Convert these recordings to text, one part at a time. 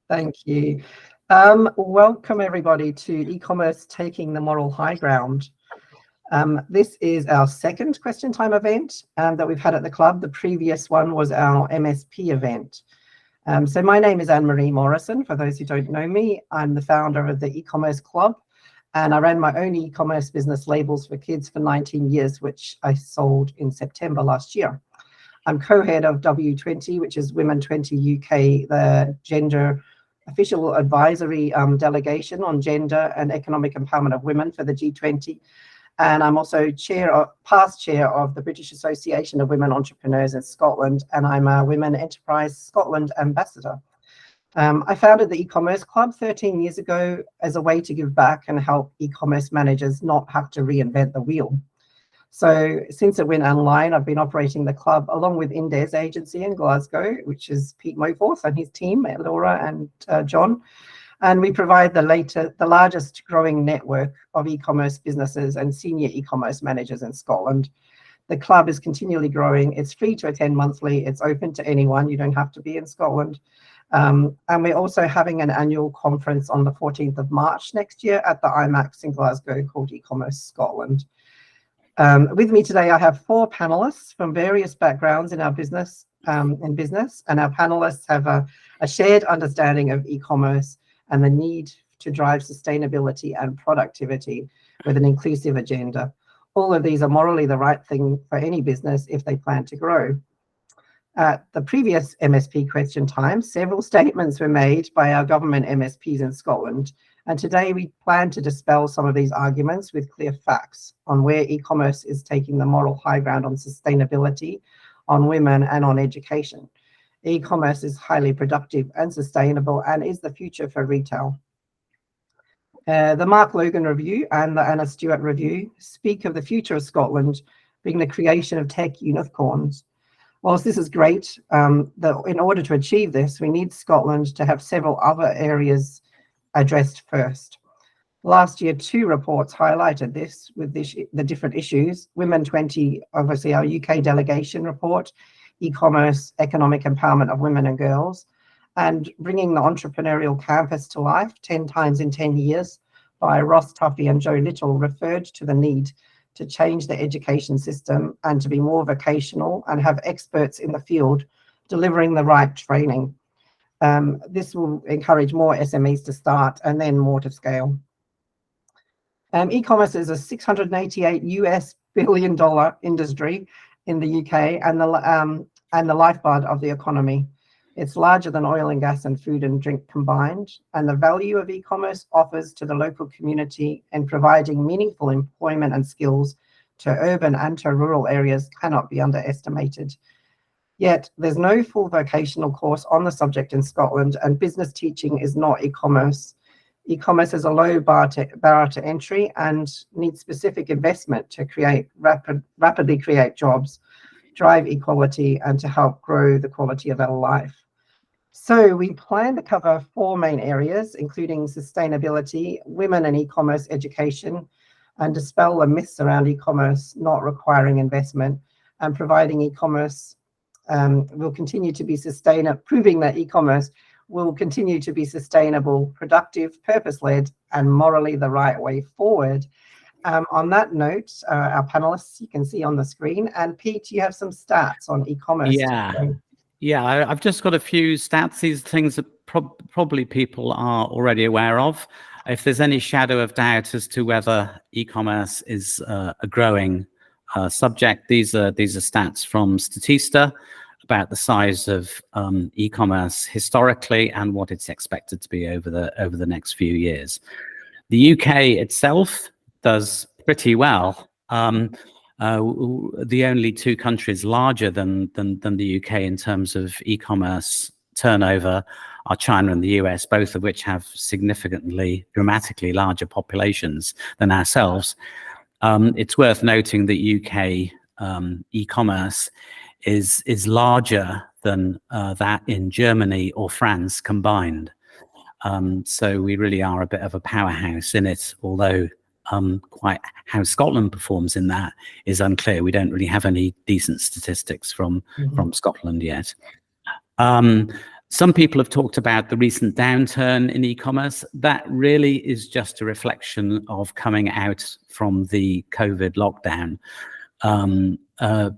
Thank you. Welcome everybody to e-commerce taking the moral high ground. This is our second question time event that we've had at the club. The previous one was our MSP event. So my name is Anne-Marie Morrison. For those who don't know me, I'm the founder of the e-commerce club, and I ran my own e-commerce business, Labels for Kids, for 19 years, which I sold in September last year. I'm co-head of W20, which is Women 20 UK, the gender official advisory delegation on gender and economic empowerment of women for the G20. And I'm also past chair of the British Association of Women Entrepreneurs in Scotland, and I'm a Women Enterprise Scotland ambassador. I founded the e-commerce club 13 years ago as a way to give back and help e-commerce managers not have to reinvent the wheel. So since it went online, I've been operating the club along with Indes Agency in Glasgow, which is Pete Moforth and his team, Laura and John. And we provide the largest growing network of e-commerce businesses and senior e-commerce managers in Scotland. The club is continually growing. It's free to attend monthly. It's open to anyone. You don't have to be in Scotland. And we're also having an annual conference on the 14th of March next year at the IMAX in Glasgow called E-commerce Scotland. With me today, I have 4 panelists from various backgrounds in our business, and our panelists have a shared understanding of e-commerce and the need to drive sustainability and productivity with an inclusive agenda. All of these are morally the right thing for any business if they plan to grow. At the previous MSP question time, several statements were made by our government MSPs in Scotland. And today we plan to dispel some of these arguments with clear facts on where e-commerce is taking the moral high ground on sustainability, on women, and on education. E-commerce is highly productive and sustainable and is the future for retail. The Mark Logan Review and the Anna Stewart Review speak of the future of Scotland being the creation of tech unicorns. Whilst this is great, in order to achieve this, we need Scotland to have several other areas addressed first. Last year, 2 reports highlighted this with the different issues. Women 20, obviously our UK delegation report, e-commerce, economic empowerment of women and girls, and bringing the entrepreneurial campus to life 10 times in 10 years by Ross Tuffy and Joe Little referred to the need to change the education system and to be more vocational and have experts in the field delivering the right training. This will encourage more SMEs to start and then more to scale. E-commerce is a $688 billion industry in the UK and the lifeblood of the economy. It's larger than oil and gas and food and drink combined, and the value of e-commerce offers to the local community in providing meaningful employment and skills to urban and to rural areas cannot be underestimated. Yet there's no full vocational course on the subject in Scotland, and business teaching is not e-commerce. E-commerce has a low bar to entry and needs specific investment to rapidly create jobs, drive equality, and to help grow the quality of our life. So we plan to cover 4 main areas, including sustainability, women and e-commerce education, and dispel the myths around e-commerce not requiring investment, and providing e-commerce will continue to be sustainable, proving that e-commerce will continue to be sustainable, productive, purpose-led, and morally the right way forward. On that note, our panelists you can see on the screen, and Pete, you have some stats on e-commerce. Yeah, I've just got a few stats. These things that probably people are already aware of. If there's any shadow of doubt as to whether e-commerce is a growing subject, these are stats from Statista about the size of e-commerce historically and what it's expected to be over the next few years. The UK itself does pretty well. The only 2 countries larger than the UK in terms of e-commerce turnover are China and the US, both of which have dramatically larger populations than ourselves. It's worth noting that UK e-commerce is larger than that in Germany or France combined. So we really are a bit of a powerhouse in it, although quite how Scotland performs in that is unclear. We don't really have any decent statistics from Scotland yet. Some people have talked about the recent downturn in e-commerce. That really is just a reflection of coming out from the COVID lockdown.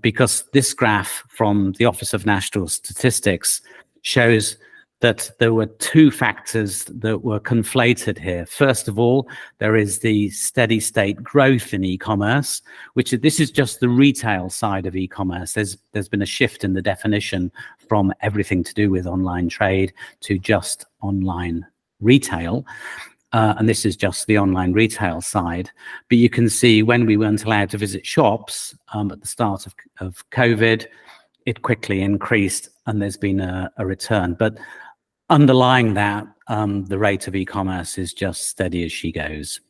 Because this graph from the Office of National Statistics shows that there were two factors that were conflated here. First of all, there is the steady state growth in e-commerce, this is just the retail side of e-commerce. There's been a shift in the definition from everything to do with online trade to just online retail. And this is just the online retail side. But you can see when we weren't allowed to visit shops at the start of COVID, it quickly increased and there's been a return. But underlying that, the rate of e-commerce is just steady as she goes.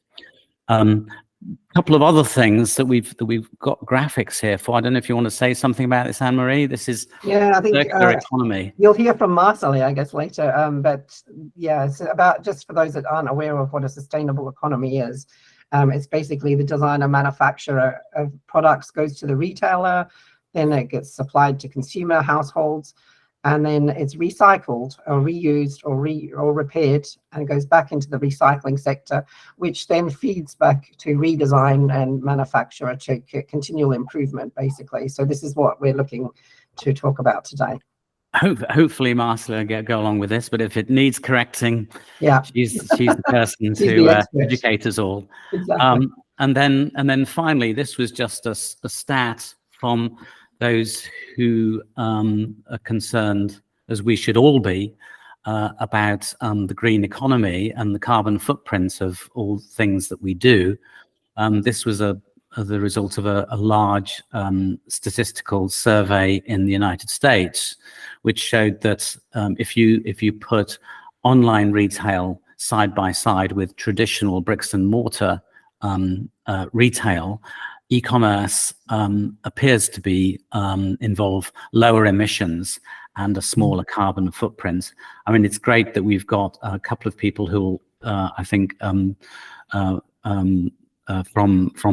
Couple of other things that we've got graphics here for. I don't know if you want to say something about this, Anne-Marie. This is I think circular economy. You'll hear from Marcel, I guess, later. But yeah, it's about, just for those that aren't aware of what a sustainable economy is, it's basically the designer manufacturer of products goes to the retailer, then it gets supplied to consumer households, and then it's recycled or reused or repaired and goes back into the recycling sector, which then feeds back to redesign and manufacture to continual improvement, basically. So this is what we're looking to talk about today. Hopefully Marcela will go along with this, but if it needs correcting, she's the person to educate us all. Exactly. And then finally, this was just a stat from those who are concerned, as we should all be, about the green economy and the carbon footprint of all things that we do. This was the result of a large statistical survey in the United States, which showed that if you put online retail side by side with traditional bricks and mortar retail, e-commerce appears to be involve lower emissions and a smaller carbon footprint. I mean, it's great that we've got a couple of people who I think from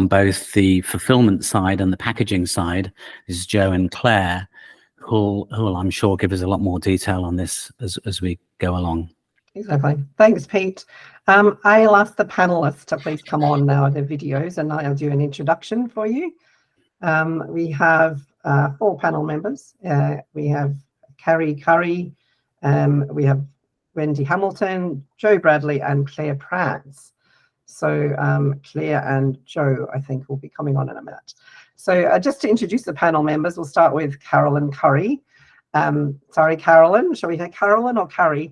both the fulfillment side and the packaging side, this is Joe and Claire, who will I'm sure give us a lot more detail on this as we go along. Exactly. Thanks, Pete. I'll ask the panelists to please come on now, their videos, and I'll do an introduction for you. We have 4 panel members. We have Carry Currie, we have Wendy Hamilton, Joe Bradley, and Claire Prance. So Claire and Joe, I think, will be coming on in a minute. So just to introduce the panel members, we'll start with Carolyn Currie. Sorry, Carolyn. Shall we say Carolyn or Carrie?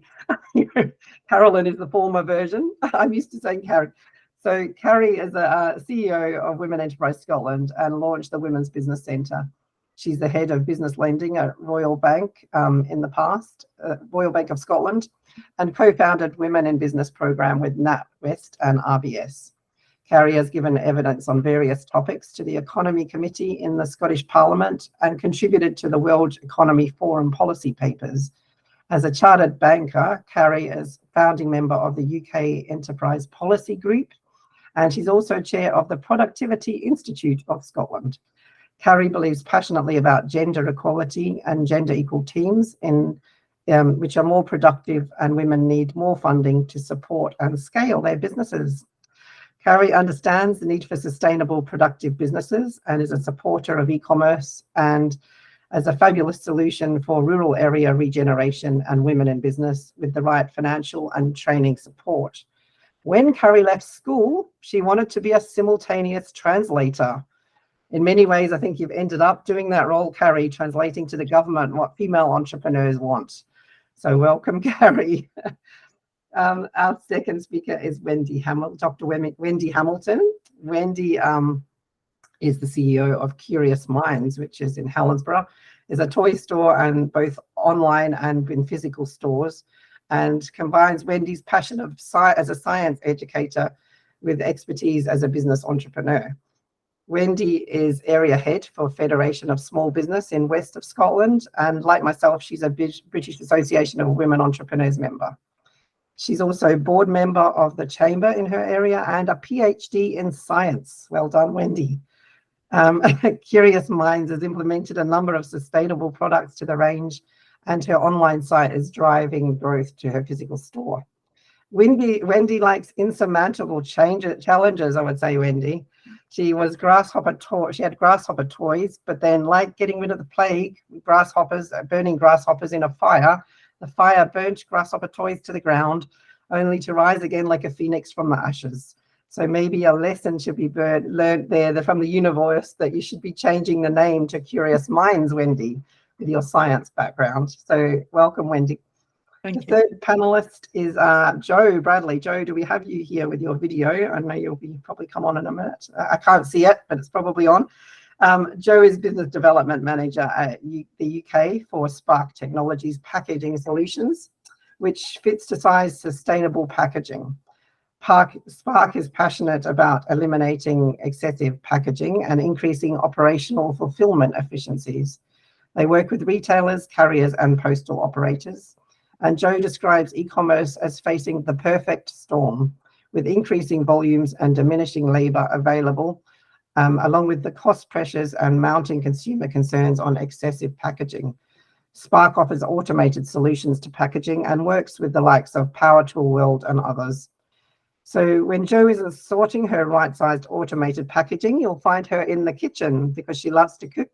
Carolyn is the former version. I'm used to saying Carrie. So Carrie is a CEO of Women Enterprise Scotland and launched the Women's Business Centre. She's the head of business lending at Royal Bank in the past, Royal Bank of Scotland, and co-founded Women in Business program with NatWest and RBS. Carrie has given evidence on various topics to the Economy Committee in the Scottish Parliament and contributed to the World Economy Forum policy papers. As a chartered banker, Carrie is founding member of the UK Enterprise Policy Group, and she's also chair of the Productivity Institute of Scotland. Carrie believes passionately about gender equality and gender equal teams which are more productive, and women need more funding to support and scale their businesses. Carrie understands the need for sustainable, productive businesses and is a supporter of e-commerce and as a fabulous solution for rural area regeneration and women in business with the right financial and training support. When Carrie left school, she wanted to be a simultaneous translator. In many ways, I think you've ended up doing that role, Carrie, translating to the government what female entrepreneurs want. So welcome, Carrie. Our second speaker is Dr. Wendy Hamilton. Wendy is the CEO of Curious Minds, which is in Helensburgh. Is a toy store and both online and in physical stores, and combines Wendy's passion as a science educator with expertise as a business entrepreneur. Wendy is area head for Federation of Small Business in West of Scotland, and like myself, she's a British Association of Women Entrepreneurs member. She's also board member of the Chamber in her area and a PhD in science. Well done, Wendy. Curious Minds has implemented a number of sustainable products to the range and her online site is driving growth to her physical store. Wendy likes insurmountable challenges, I would say, Wendy. She had grasshopper toys, but then, like getting rid of the plague, burning grasshoppers in a fire, the fire burnt grasshopper toys to the ground, only to rise again like a phoenix from the ashes. So maybe a lesson should be learned there from the universe, that you should be changing the name to Curious Minds, Wendy, with your science background. So welcome, Wendy. Thank you. The third panelist is Joe Bradley. Joe, do we have you here with your video? I know you'll probably come on in a minute. I can't see it, but it's probably on. Joe is Business Development Manager at the UK for Spark Technologies Packaging Solutions, which fits to size sustainable packaging. Spark is passionate about eliminating excessive packaging and increasing operational fulfillment efficiencies. They work with retailers, carriers, and postal operators. And Joe describes e-commerce as facing the perfect storm, with increasing volumes and diminishing labor available, along with the cost pressures and mounting consumer concerns on excessive packaging. Spark offers automated solutions to packaging and works with the likes of Power Tool World and others. So when Joe isn't sorting her right-sized automated packaging, you'll find her in the kitchen because she loves to cook,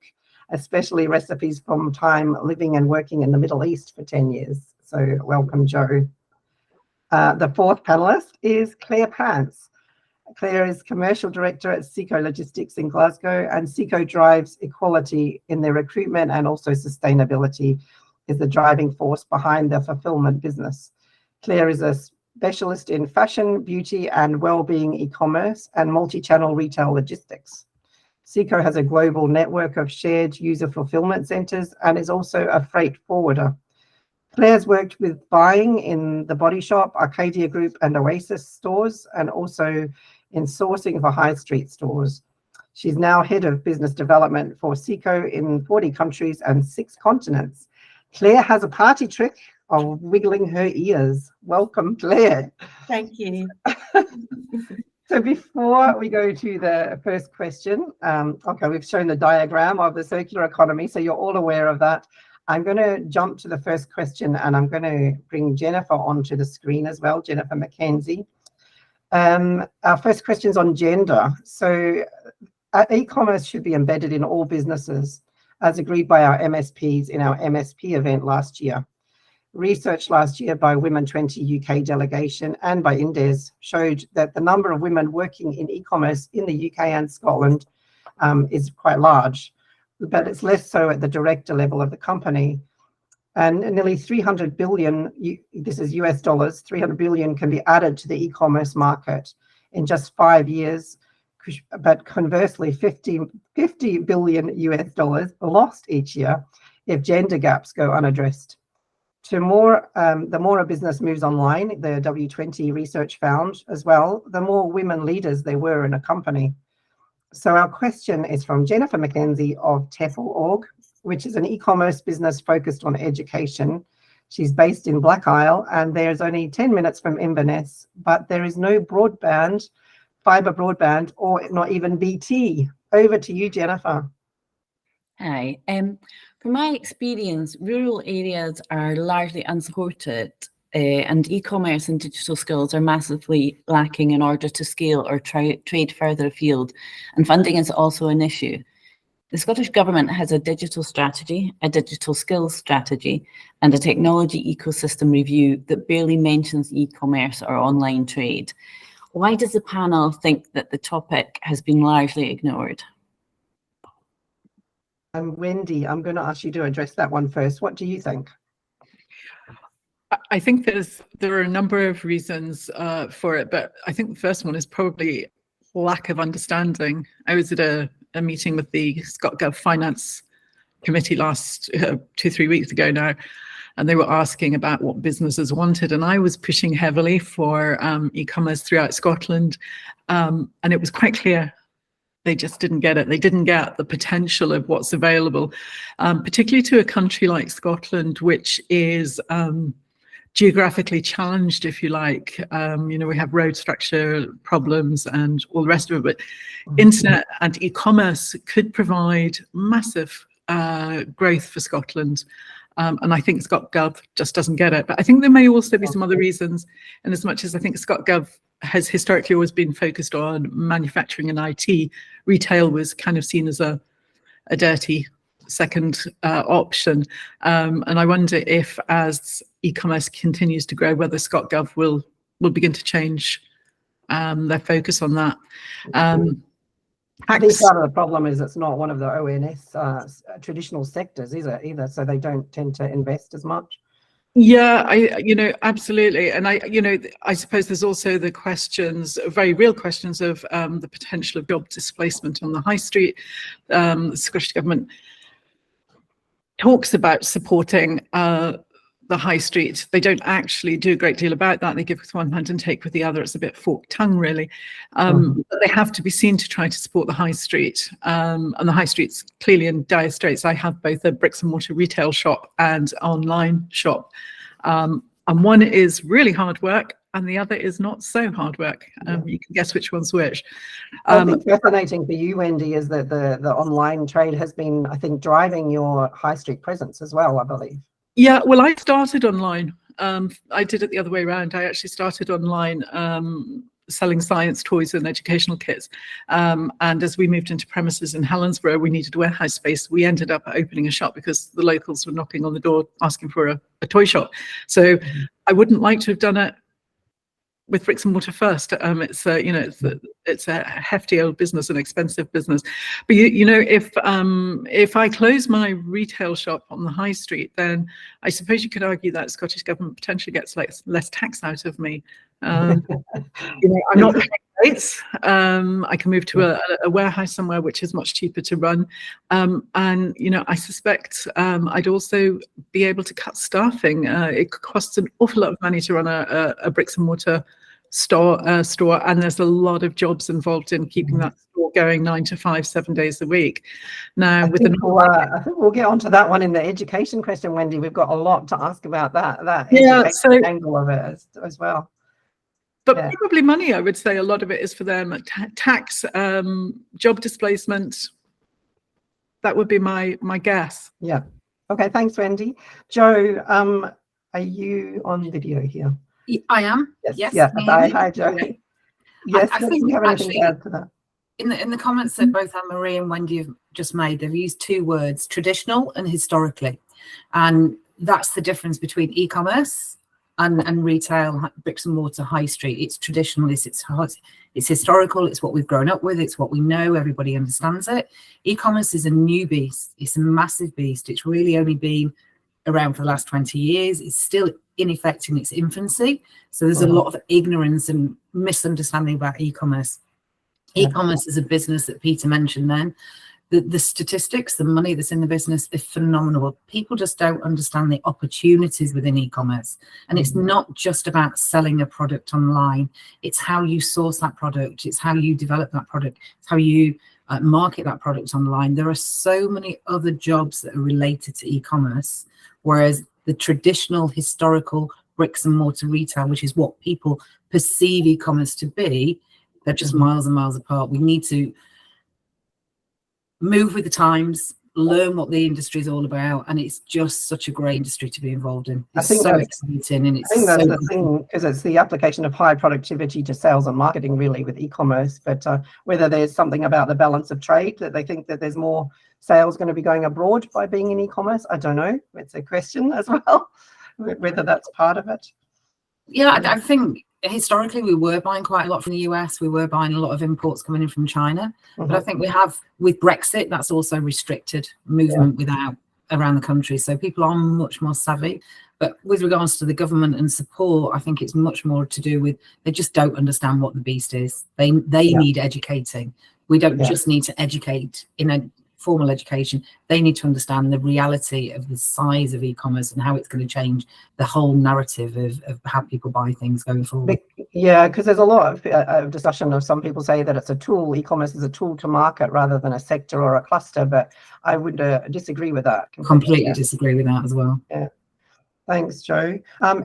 especially recipes from time living and working in the Middle East for 10 years. So welcome, Joe. The fourth panelist is Claire Prance. Claire is Commercial Director at Seco Logistics in Glasgow, and Seco drives equality in their recruitment, and also sustainability is the driving force behind the fulfillment business. Claire is a specialist in fashion, beauty, and well-being e-commerce and multi-channel retail logistics. Seco has a global network of shared user fulfillment centers and is also a freight forwarder. Claire's worked with buying in the Body Shop, Arcadia Group, and Oasis stores, and also in sourcing for high street stores. She's now head of business development for Seco in 40 countries and 6 continents. Claire has a party trick of wiggling her ears. Welcome, Claire. Thank you. So before we go to the first question, okay, we've shown the diagram of the circular economy, so you're all aware of that. I'm going to jump to the first question, and I'm going to bring Jennifer onto the screen as well, Jennifer McKenzie. Our first question is on gender. So e-commerce should be embedded in all businesses, as agreed by our MSPs in our MSP event last year. Research last year by Women 20 UK delegation and by Indes showed that the number of women working in e-commerce in the UK and Scotland is quite large, but it's less so at the director level of the company. And nearly 300 billion, this is US dollars, 300 billion can be added to the e-commerce market in just 5 years, but conversely 50 billion US dollars lost each year if gender gaps go unaddressed. The more a business moves online, the W20 research found as well, the more women leaders there were in a company. So our question is from Jennifer McKenzie of TEFL.org, which is an e-commerce business focused on education. She's based in Black Isle, and there's only 10 minutes from Inverness, but there is no broadband, fibre broadband, or not even BT. Over to you, Jennifer. Hi. From my experience, rural areas are largely unsupported, and e-commerce and digital skills are massively lacking in order to scale or trade further afield, and funding is also an issue. The Scottish Government has a digital strategy, a digital skills strategy, and a technology ecosystem review that barely mentions e-commerce or online trade. Why does the panel think that the topic has been largely ignored? Wendy, I'm going to ask you to address that one first. What do you think? I think there are a number of reasons for it, but I think the first one is probably lack of understanding. I was at a meeting with the ScotGov Finance Committee last 2-3 weeks ago now, and they were asking about what businesses wanted, and I was pushing heavily for e-commerce throughout Scotland, and it was quite clear they just didn't get it. They didn't get the potential of what's available, particularly to a country like Scotland, which is geographically challenged, if you like. We have road structure problems and all the rest of it, but internet and e-commerce could provide massive growth for Scotland. And I think ScotGov just doesn't get it. But I think there may also be some other reasons. And as much as I think ScotGov has historically always been focused on manufacturing and IT, retail was kind of seen as a dirty second option. And I wonder if, as e-commerce continues to grow, whether ScotGov will begin to change their focus on that. I think part of the problem is it's not one of the ONS traditional sectors, is it, either? So they don't tend to invest as much. Yeah, absolutely. And I suppose there's also the questions, very real questions of the potential of job displacement on the high street. The Scottish Government talks about supporting the high street. They don't actually do a great deal about that. They give with one hand and take with the other. It's a bit forked tongue, really. But they have to be seen to try to support the high street. And the high street's clearly in dire straits. I have both a bricks and mortar retail shop and online shop. And one is really hard work and the other is not so hard work. You can guess which one's which. I think fascinating for you, Wendy, is that the online trade has been, I think, driving your high street presence as well, I believe. Yeah, well, I started online. I did it the other way around. I actually started online selling science toys and educational kits. And as we moved into premises in Helensburgh, we needed warehouse space. We ended up opening a shop because the locals were knocking on the door asking for a toy shop. So I wouldn't like to have done it with bricks and mortar first. It's a hefty old business, an expensive business. But if I close my retail shop on the high street, then I suppose you could argue that Scottish Government potentially gets less tax out of me. I'm not paying rates. I can move to a warehouse somewhere which is much cheaper to run. And I suspect I'd also be able to cut staffing. It costs an awful lot of money to run a bricks and mortar store, and there's a lot of jobs involved in keeping that store going 9 to 5, 7 days a week. Now, I think we'll get onto that one in the education question, Wendy. We've got a lot to ask about that angle of it as well. But probably money, I would say a lot of it is for them. Tax, job displacement, that would be my guess. Yeah. Okay, thanks, Wendy. Jo, are you on video here? I am. Yes. Yeah. Hi, Jo. Yes, I think you have anything to add to that? In the comments that both Anne-Marie and Wendy have just made, they've used two words, traditional and historically. And that's the difference between e-commerce and retail, bricks and mortar, high street. It's traditional, it's historical, it's what we've grown up with, it's what we know, everybody understands it. E-commerce is a new beast. It's a massive beast. It's really only been around for the last 20 years. It's still in effect in its infancy. So there's a lot of ignorance and misunderstanding about e-commerce. E-commerce is a business that Peter mentioned then. The statistics, the money that's in the business is phenomenal. People just don't understand the opportunities within e-commerce. And it's not just about selling a product online. It's how you source that product. It's how you develop that product. It's how you market that product online. There are so many other jobs that are related to e-commerce, whereas the traditional historical bricks and mortar retail, which is what people perceive e-commerce to be, they're just miles and miles apart. We need to move with the times, learn what the industry is all about, and it's just such a great industry to be involved in. It's so exciting, and it's that's the thing, because it's the application of high productivity to sales and marketing, really, with e-commerce. But whether there's something about the balance of trade that they think that there's more sales going to be going abroad by being in e-commerce, I don't know. It's a question as well, whether that's part of it. Yeah, I think historically we were buying quite a lot from the US. We were buying a lot of imports coming in from China. But I think we have, with Brexit, that's also restricted movement around the country. So people are much more savvy. But with regards to the government and support, I think it's much more to do with, they just don't understand what the beast is. They need educating. We don't just need to educate in a formal education. They need to understand the reality of the size of e-commerce and how it's going to change the whole narrative of how people buy things going forward. Yeah, because there's a lot of discussion of some people say that it's a tool, e-commerce is a tool to market rather than a sector or a cluster, but I would disagree with that. Completely disagree with that as well. Yeah. Thanks, Jo.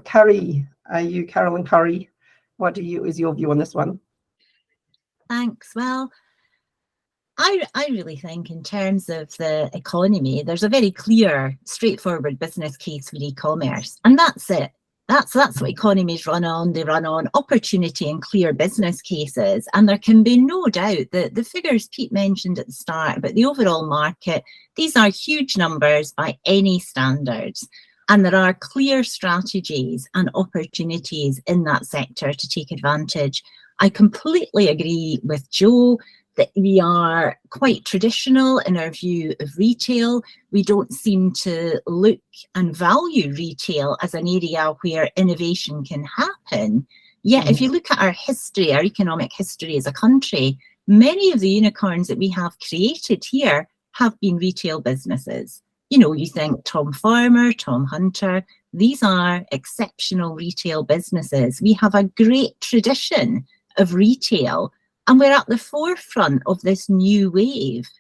Carrie, Carolyn Currie, is your view on this one? Thanks. Well, I really think in terms of the economy, there's a very clear, straightforward business case for e-commerce, and that's it. That's what economies run on. They run on opportunity and clear business cases. And there can be no doubt that the figures Pete mentioned at the start about the overall market, these are huge numbers by any standards. And there are clear strategies and opportunities in that sector to take advantage. I completely agree with Joe that we are quite traditional in our view of retail. We don't seem to look and value retail as an area where innovation can happen. Yet, if you look at our history, our economic history as a country, many of the unicorns that we have created here have been retail businesses. You know, you think Tom Farmer, Tom Hunter, these are exceptional retail businesses. We have a great tradition of retail, and we're at the forefront of this new wave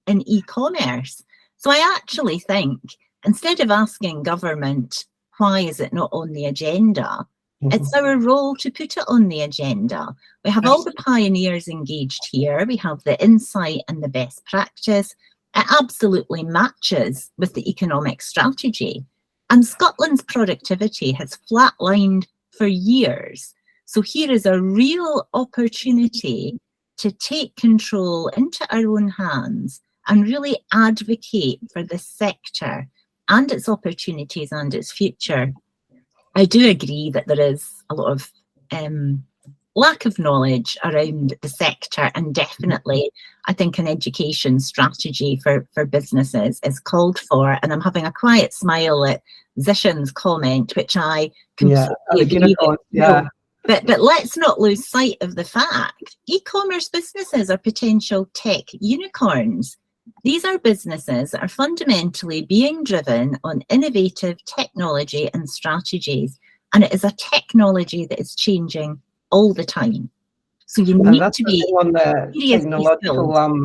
in e-commerce. So I actually think, instead of asking government, why is it not on the agenda? It's our role to put it on the agenda. We have all the pioneers engaged here. We have the insight and the best practice. It absolutely matches with the economic strategy. And Scotland's productivity has flatlined for years. So here is a real opportunity to take control into our own hands and really advocate for the sector and its opportunities and its future. I do agree that there is a lot of lack of knowledge around the sector, and definitely I think an education strategy for businesses is called for. And I'm having a quiet smile at Zishan's comment, which I completely agree with. Yeah. But let's not lose sight of the fact e-commerce businesses are potential tech unicorns. These are businesses that are fundamentally being driven on innovative technology and strategies, and it is a technology that is changing all the time. So you need to be on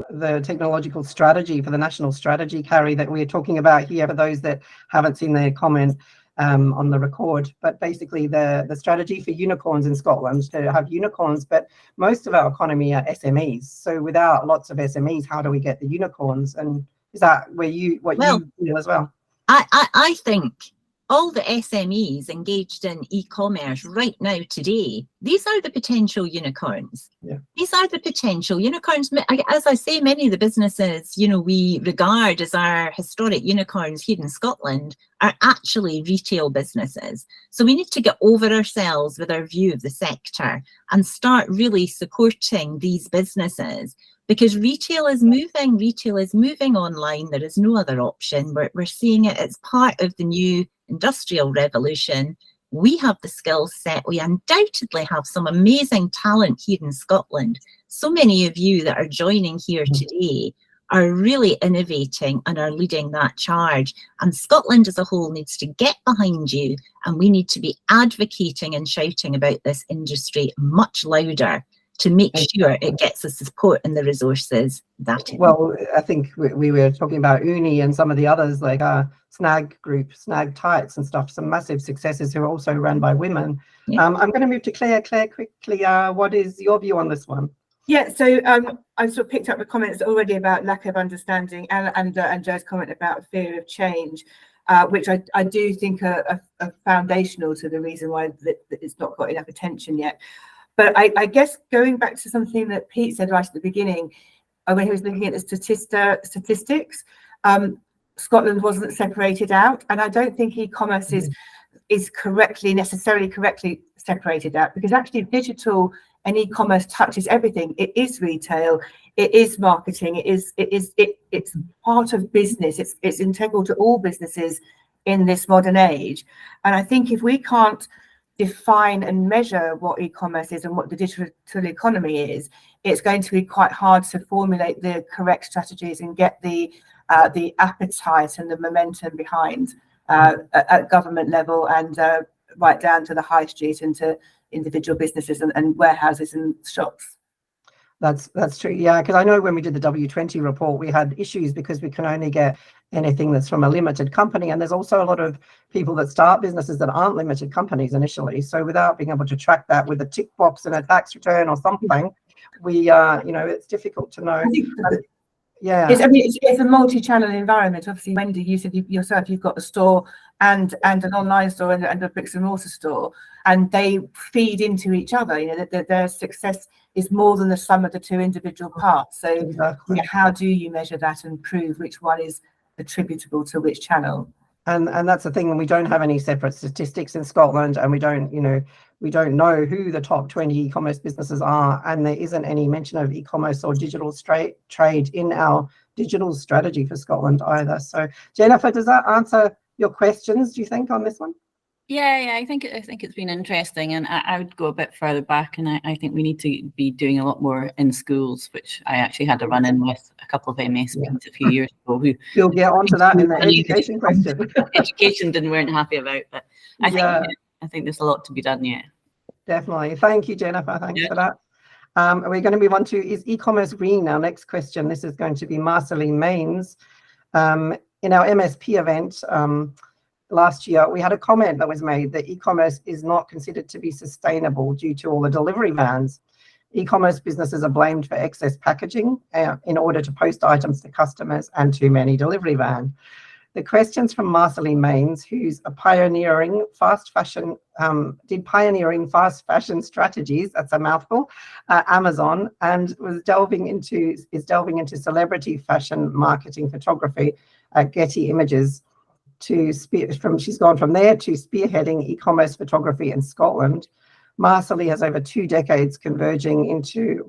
the technological strategy for the national strategy, Carrie, that we're talking about here for those that haven't seen their comment on the record. But basically the strategy for unicorns in Scotland, to have unicorns, but most of our economy are SMEs. So without lots of SMEs, how do we get the unicorns? And is that where you feel as well? I think all the SMEs engaged in e-commerce right now today, these are the potential unicorns. Yeah. These are the potential unicorns. As I say, many of the businesses, you know, we regard as our historic unicorns here in Scotland are actually retail businesses. So we need to get over ourselves with our view of the sector and start really supporting these businesses, because retail is moving online. There is no other option. We're seeing it as part of the new industrial revolution. We have the skill set. We undoubtedly have some amazing talent here in Scotland. So many of you that are joining here today are really innovating and are leading that charge. And Scotland as a whole needs to get behind you, and we need to be advocating and shouting about this industry much louder to make sure it gets the support and the resources that it needs. Well, I think we were talking about Uni and some of the others, like Snag Group, Snag Tights and stuff, some massive successes who are also run by women. Yeah. I'm going to move to Claire. Claire, quickly, what is your view on this one? Yeah, so I sort of picked up the comments already about lack of understanding and Joe's comment about fear of change, which I do think are foundational to the reason why it's not got enough attention yet. But I guess going back to something that Pete said right at the beginning, when he was looking at the statistics, Scotland wasn't separated out, and I don't think e-commerce is necessarily correctly separated out, because actually digital and e-commerce touches everything. It is retail, it is marketing, it's part of business. It's integral to all businesses in this modern age. And I think if we can't define and measure what e-commerce is and what the digital economy is, it's going to be quite hard to formulate the correct strategies and get the appetite and the momentum behind at government level and right down to the high street and to individual businesses and warehouses and shops. That's true, yeah, because I know when we did the W20 report, we had issues because we can only get anything that's from a limited company, and there's also a lot of people that start businesses that aren't limited companies initially. So without being able to track that with a tick box and a tax return or something, we it's difficult to know. Yeah. It's a multi-channel environment. Obviously, Wendy, you said yourself you've got a store and an online store and a bricks and mortar store, and they feed into each other. You know, that their success is more than the sum of the two individual parts. So Exactly. yeah, how do you measure that and prove which one is attributable to which channel? And that's the thing, and we don't have any separate statistics in Scotland, and we don't know who the top 20 e-commerce businesses are, and there isn't any mention of e-commerce or digital trade in our digital strategy for Scotland either. So Jennifer, does that answer your questions, do you think, on this one? Yeah, I think it's been interesting, and I would go a bit further back, and I think we need to be doing a lot more in schools, which I actually had a run-in with a couple of MSPs a few years ago. You'll get onto that in the education question. Education weren't happy about, but I think there's a lot to be done yet. Definitely. Thank you, Jennifer. Thanks for that. We're going to move on to, is e-commerce green? Our next question. This is going to be Marceline Mains. In our MSP event, last year, we had a comment that was made that e-commerce is not considered to be sustainable due to all the delivery vans. E-commerce businesses are blamed for excess packaging in order to post items to customers and too many delivery vans. The question's from Marceline Mains, who's a pioneering fast fashion strategies, that's a mouthful, Amazon, and is delving into celebrity fashion marketing photography at Getty Images. She's gone from there to spearheading e-commerce photography in Scotland. Marceline has over 2 decades converging into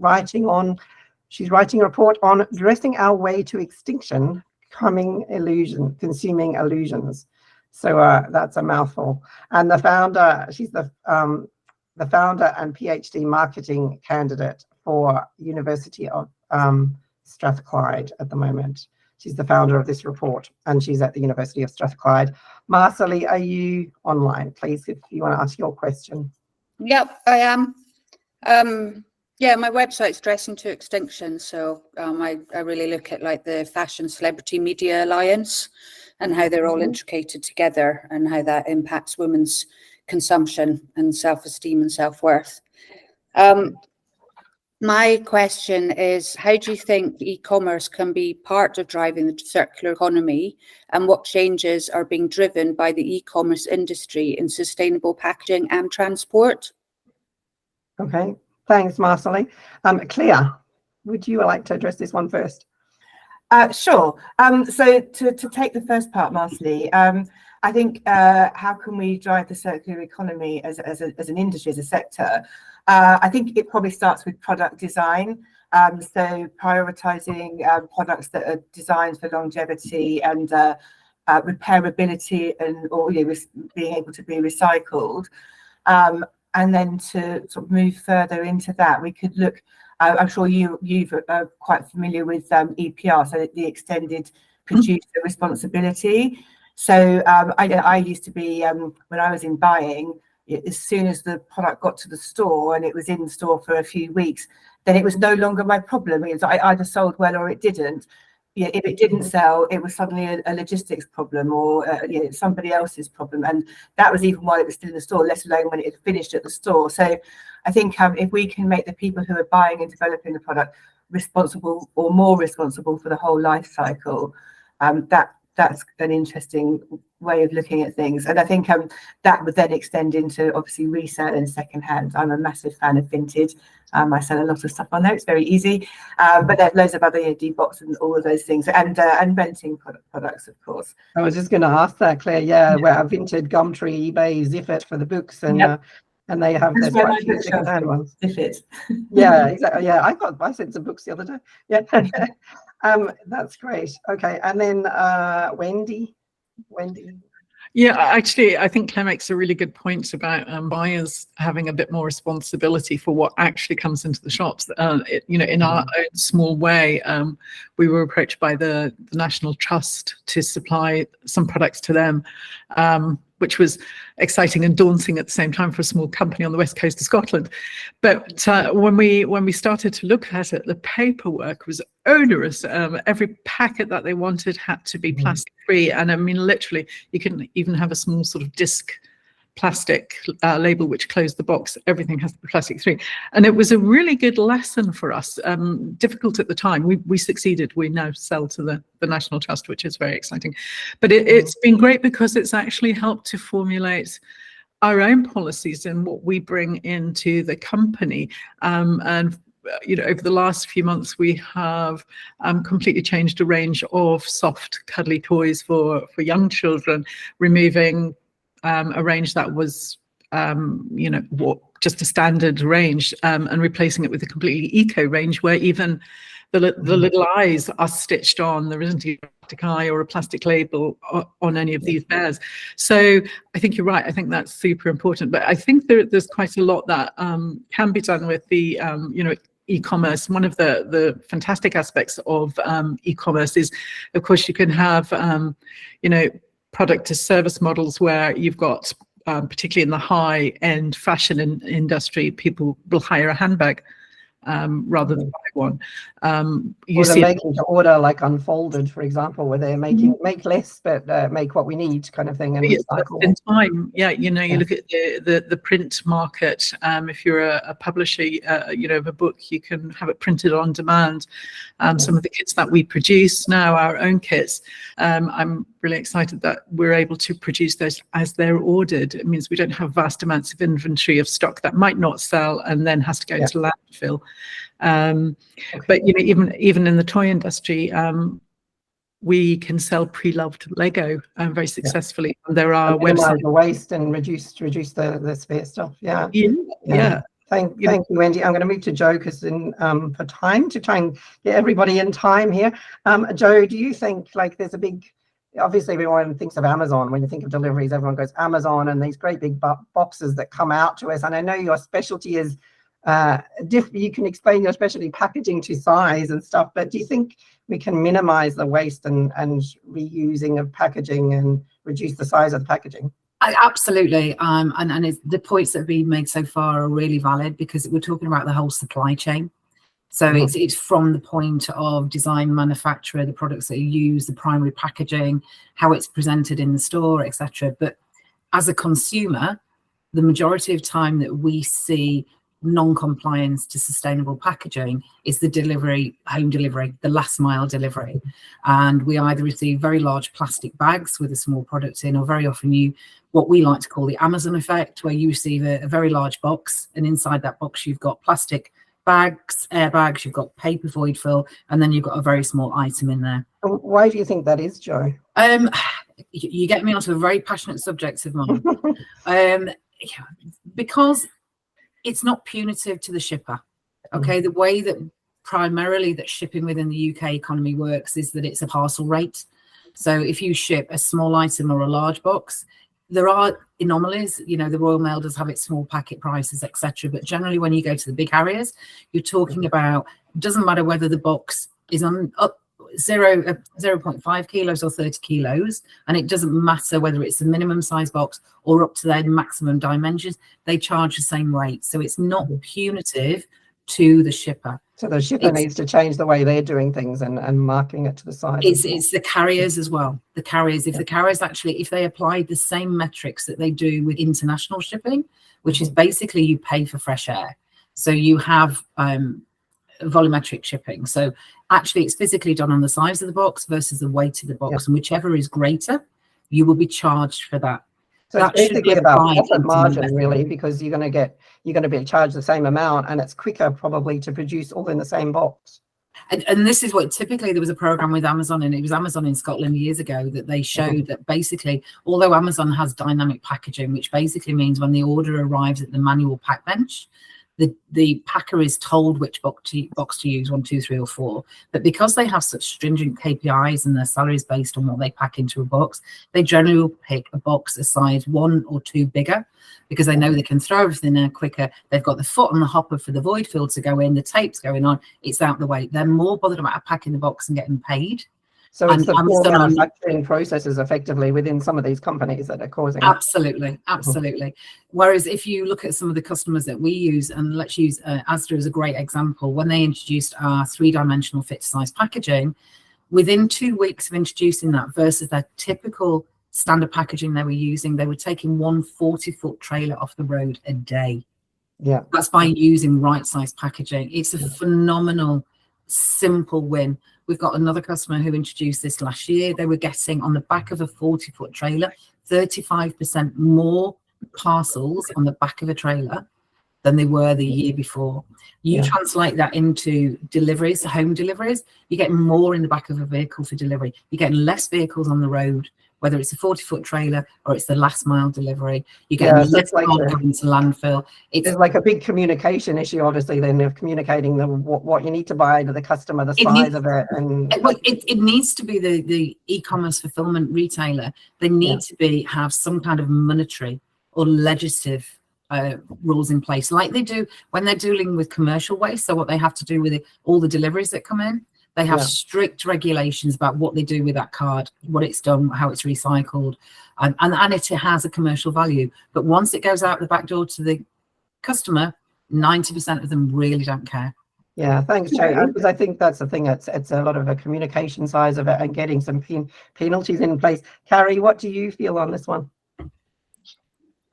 she's writing a report on dressing our way to extinction, consuming illusions. So that's a mouthful. And the founder, she's the founder and PhD marketing candidate for University of Strathclyde at the moment. She's the founder of this report, and she's at the University of Strathclyde. Marceline, are you online, please, if you want to ask your question? Yep, I am. Yeah, my website's Dressing to Extinction, so I really look at like the Fashion Celebrity Media Alliance and how they're all intricated together and how that impacts women's consumption and self-esteem and self-worth. My question is, how do you think e-commerce can be part of driving the circular economy, and what changes are being driven by the e-commerce industry in sustainable packaging and transport? Okay, thanks, Marceline. Claire, would you like to address this one first? Sure. So to take the first part, Marceline, I think how can we drive the circular economy as an industry, as a sector? I think it probably starts with product design. So prioritizing products that are designed for longevity and repairability, and being able to be recycled. And then to sort of move further into that, we could look. I'm sure you've quite familiar with EPR, so the extended producer responsibility. So I used to be, when I was in buying, as soon as the product got to the store and it was in store for a few weeks, then it was no longer my problem. It was, I either sold well or it didn't. Yeah, if it didn't sell, it was suddenly a logistics problem or somebody else's problem. And that was even while it was still in the store, let alone when it had finished at the store. So I think if we can make the people who are buying and developing the product responsible or more responsible for the whole life cycle, that's an interesting way of looking at things. And I think that would then extend into obviously resale and secondhand. I'm a massive fan of vintage. I sell a lot of stuff on there. It's very easy. But there's loads of other D-Box and all of those things, and renting products, of course. I was just going to ask that, Claire. Yeah, where Vinted, Gumtree, eBay, Ziffit for the books, and and they have there's quite a few secondhand ones. Ziffit. Yeah, exactly. Yeah, I sent some books the other day. Yeah. That's great. Okay, and then Wendy. Yeah, actually, I think Claire makes a really good point about buyers having a bit more responsibility for what actually comes into the shops. In our own small way, we were approached by the National Trust to supply some products to them, which was exciting and daunting at the same time for a small company on the west coast of Scotland. But when we started to look at it, the paperwork was onerous. Every packet that they wanted had to be plastic free, and I mean literally, you couldn't even have a small sort of disc plastic label which closed the box. Everything has the plastic free, and it was a really good lesson for us. Difficult at the time. We succeeded. We now sell to the National Trust, which is very exciting. But it's been great because it's actually helped to formulate our own policies and what we bring into the company. And over the last few months, we have completely changed a range of soft, cuddly toys for young children, removing a range that was, just a standard range, and replacing it with a completely eco range where even the little eyes are stitched on. There isn't a plastic eye or a plastic label on any of these bears. So I think you're right. I think that's super important. But I think there's quite a lot that can be done with the, e-commerce. One of the fantastic aspects of e-commerce is, of course, you can have, product to service models where you've got, particularly in the high-end fashion industry, people will hire a handbag rather than buy one. Or they're making to order, like Unfolded, for example, where they're make less but make what we need, kind of thing, and recycle. In time, you look at the print market. If you're a publisher, of a book, you can have it printed on demand. Some of the kits that we produce now, our own kits, I'm really excited that we're able to produce those as they're ordered. It means we don't have vast amounts of inventory of stock that might not sell and then has to go into landfill. But even in the toy industry, we can sell pre-loved Lego very successfully. There are websites the waste and reduce the spare stuff. Thank you, Wendy. I'm going to move to Joe because for time to try and get everybody in time here. Joe, do you think there's a big? Obviously, everyone thinks of Amazon. When you think of deliveries, everyone goes Amazon and these great big boxes that come out to us. And I know your specialty is you can explain your specialty packaging to size and stuff, but do you think we can minimize the waste and reusing of packaging and reduce the size of the packaging? Absolutely. And the points that have been made so far are really valid because we're talking about the whole supply chain. So it's from the point of design, manufacturer, the products that you use, the primary packaging, how it's presented in the store, etc. But as a consumer, the majority of time that we see non-compliance to sustainable packaging is the delivery, home delivery, the last mile delivery. And we either receive very large plastic bags with a small product in, or very often what we like to call the Amazon effect, where you receive a very large box, and inside that box you've got plastic bags, airbags, you've got paper void fill, and then you've got a very small item in there. Why do you think that is, Joe? You get me onto a very passionate subject of mine. Because it's not punitive to the shipper. Okay, the way that primarily that shipping within the UK economy works is that it's a parcel rate. So if you ship a small item or a large box, there are anomalies. The Royal Mail does have its small packet prices, etc. But generally, when you go to the big carriers, you're talking about, it doesn't matter whether the box is on up 0.5 kilos or 30 kilos, and it doesn't matter whether it's a minimum size box or up to their maximum dimensions, they charge the same rate. So it's not punitive to the shipper. So the shipper needs to change the way they're doing things and marking it to the side. It's the carriers as well. The carriers, if the carriers actually, if they applied the same metrics that they do with international shipping, which is basically you pay for fresh air. So you have volumetric shipping. So actually it's physically done on the size of the box versus the weight of the box, and whichever is greater, you will be charged for that. So that it's basically about profit margin, really, because you're going to be charged the same amount, and it's quicker probably to produce all in the same box. And this is what typically there was a program with Amazon, and it was Amazon in Scotland years ago that they showed that basically, although Amazon has dynamic packaging, which basically means when the order arrives at the manual pack bench, the packer is told which box to use, 1, 2, 3, or 4. But because they have such stringent KPIs and their salaries based on what they pack into a box, they generally will pick a box a size 1 or 2 bigger, because they know they can throw everything in quicker. They've got the foot on the hopper for the void fill to go in, the tape's going on, it's out the way. They're more bothered about packing the box and getting paid. So it's the poor manufacturing processes effectively within some of these companies that are causing. Absolutely. Whereas if you look at some of the customers that we use, and let's use Asda as a great example, when they introduced our 3-dimensional fit to size packaging, within 2 weeks of introducing that versus their typical standard packaging they were using. They were taking 1 40-foot trailer off the road a day. Yeah. That's by using right size packaging. It's a phenomenal, simple win. We've got another customer who introduced this last year. They were getting on the back of a 40-foot trailer 35% more parcels on the back of a trailer than they were the year before. You translate that into deliveries, home deliveries, you're getting more in the back of a vehicle for delivery. You're getting less vehicles on the road, whether it's a 40-foot trailer or it's the last mile delivery. You're getting less going to landfill. It's like a big communication issue, obviously, then, of communicating what you need to buy to the customer, the size of it. And it needs to be the e-commerce fulfillment retailer. They need to have some kind of monetary or legislative rules in place, like they do when they're dealing with commercial waste. So what they have to do with all the deliveries that come in, they have strict regulations about what they do with that card, what it's done, how it's recycled, and it has a commercial value. But once it goes out the back door to the customer, 90% of them really don't care. Yeah, thanks, Jo, because I think that's the thing. It's a lot of a communication size of it and getting some penalties in place. Carrie, what do you feel on this one?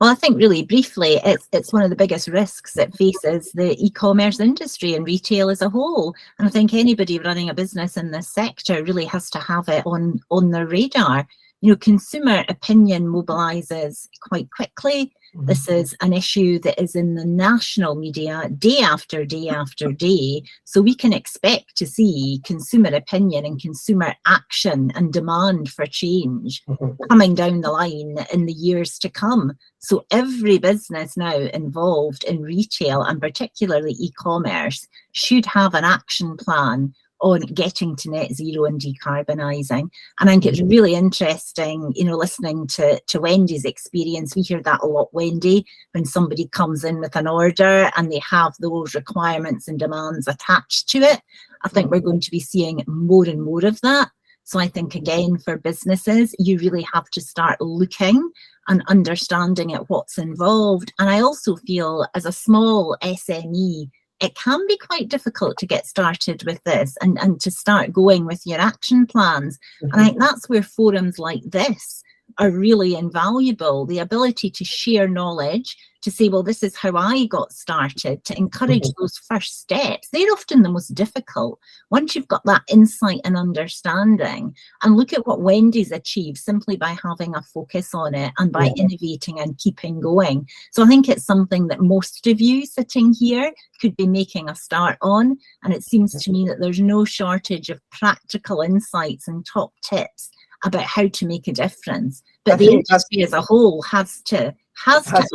Well, I think really briefly, it's one of the biggest risks that faces the e-commerce industry and retail as a whole. And I think anybody running a business in this sector really has to have it on their radar. You know, consumer opinion mobilizes quite quickly. This is an issue that is in the national media day after day after day. So we can expect to see consumer opinion and consumer action and demand for change coming down the line in the years to come. So every business now involved in retail, and particularly e-commerce, should have an action plan on getting to net zero and decarbonising. And I think it's really interesting, you know, listening to Wendy's experience. We hear that a lot, Wendy, when somebody comes in with an order and they have those requirements and demands attached to it. I think we're going to be seeing more and more of that. So I think, again, for businesses, you really have to start looking and understanding at what's involved. And I also feel, as a small SME, it can be quite difficult to get started with this and to start going with your action plans. And I think that's where forums like this are really invaluable. The ability to share knowledge, to say, well, this is how I got started, to encourage those first steps. They're often the most difficult. Once you've got that insight and understanding, and look at what Wendy's achieved simply by having a focus on it and by innovating and keeping going. So I think it's something that most of you sitting here could be making a start on. And it seems to me that there's no shortage of practical insights and top tips about how to make a difference. But the industry as a whole has to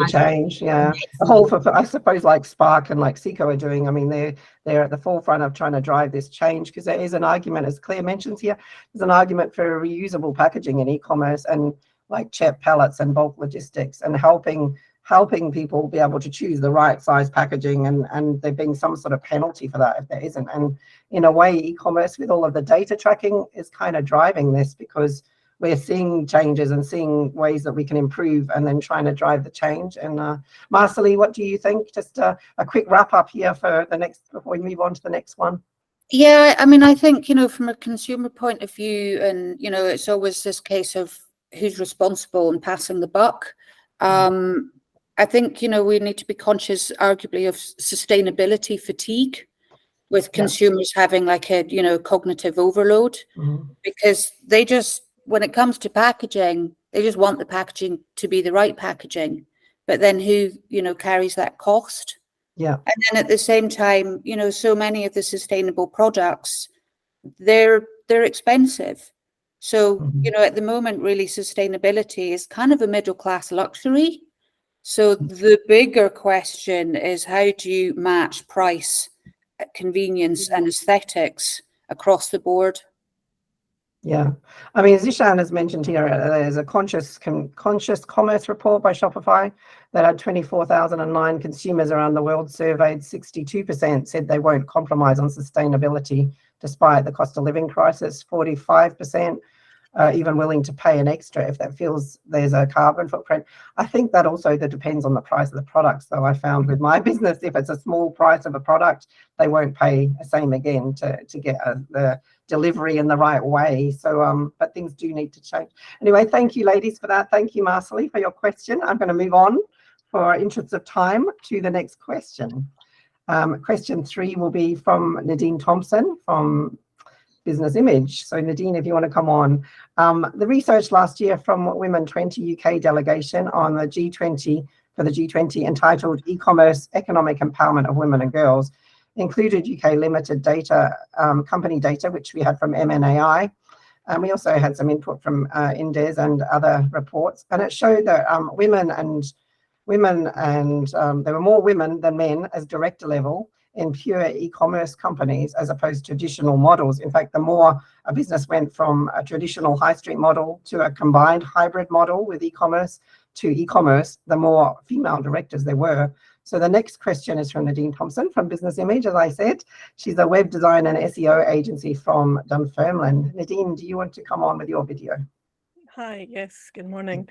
change. Yeah, the whole, I suppose, like Spark and like Seco are doing. I mean, they're at the forefront of trying to drive this change, because there is an argument, as Claire mentions here, there's an argument for reusable packaging in e-commerce and like CHEP pallets and bulk logistics, and helping people be able to choose the right size packaging, and there being some sort of penalty for that if there isn't. And in a way, e-commerce with all of the data tracking is kind of driving this, because we're seeing changes and seeing ways that we can improve, and then trying to drive the change. And Marcely, what do you think? Just a quick wrap up here for the next, before we move on to the next one. Yeah, I mean, I think, you know, from a consumer point of view, and, you know, it's always this case of who's responsible and passing the buck. I think, you know, we need to be conscious, arguably, of sustainability fatigue, with consumers having like a, you know, cognitive overload, because they just, when it comes to packaging, they just want the packaging to be the right packaging, but then who, you know, carries that cost? Yeah. And then at the same time, you know, so many of the sustainable products, they're expensive. So, you know, at the moment, really, sustainability is kind of a middle class luxury. So the bigger question is, how do you match price, convenience and aesthetics across the board? Yeah, I mean, Zishan has mentioned here, there's a conscious commerce report by Shopify that had 24,009 consumers around the world surveyed. 62% said they won't compromise on sustainability despite the cost of living crisis. 45% even willing to pay an extra if that feels there's a carbon footprint. I think that also depends on the price of the product. So I found with my business, if it's a small price of a product, they won't pay the same again to get the delivery in the right way. So, but things do need to change. Anyway, thank you, ladies, for that. Thank you, Marcely, for your question. I'm going to move on for interest of time to the next question. Question 3 will be from Nadine Thompson from Business Image. So Nadine, if you want to come on. The research last year from Women 20 UK delegation on the G20 for the G20 entitled E-commerce Economic Empowerment of Women and Girls included UK limited data, company data, which we had from MNAI. And we also had some input from Indes and other reports. And it showed that there were more women than men as director level in pure e-commerce companies as opposed to traditional models. In fact, the more a business went from a traditional high street model to a combined hybrid model with e-commerce to e-commerce, the more female directors there were. So the next question is from Nadine Thompson from Business Image, as I said. She's a web design and SEO agency from Dunfermline. Nadine, do you want to come on with your video? Hi, yes, good morning.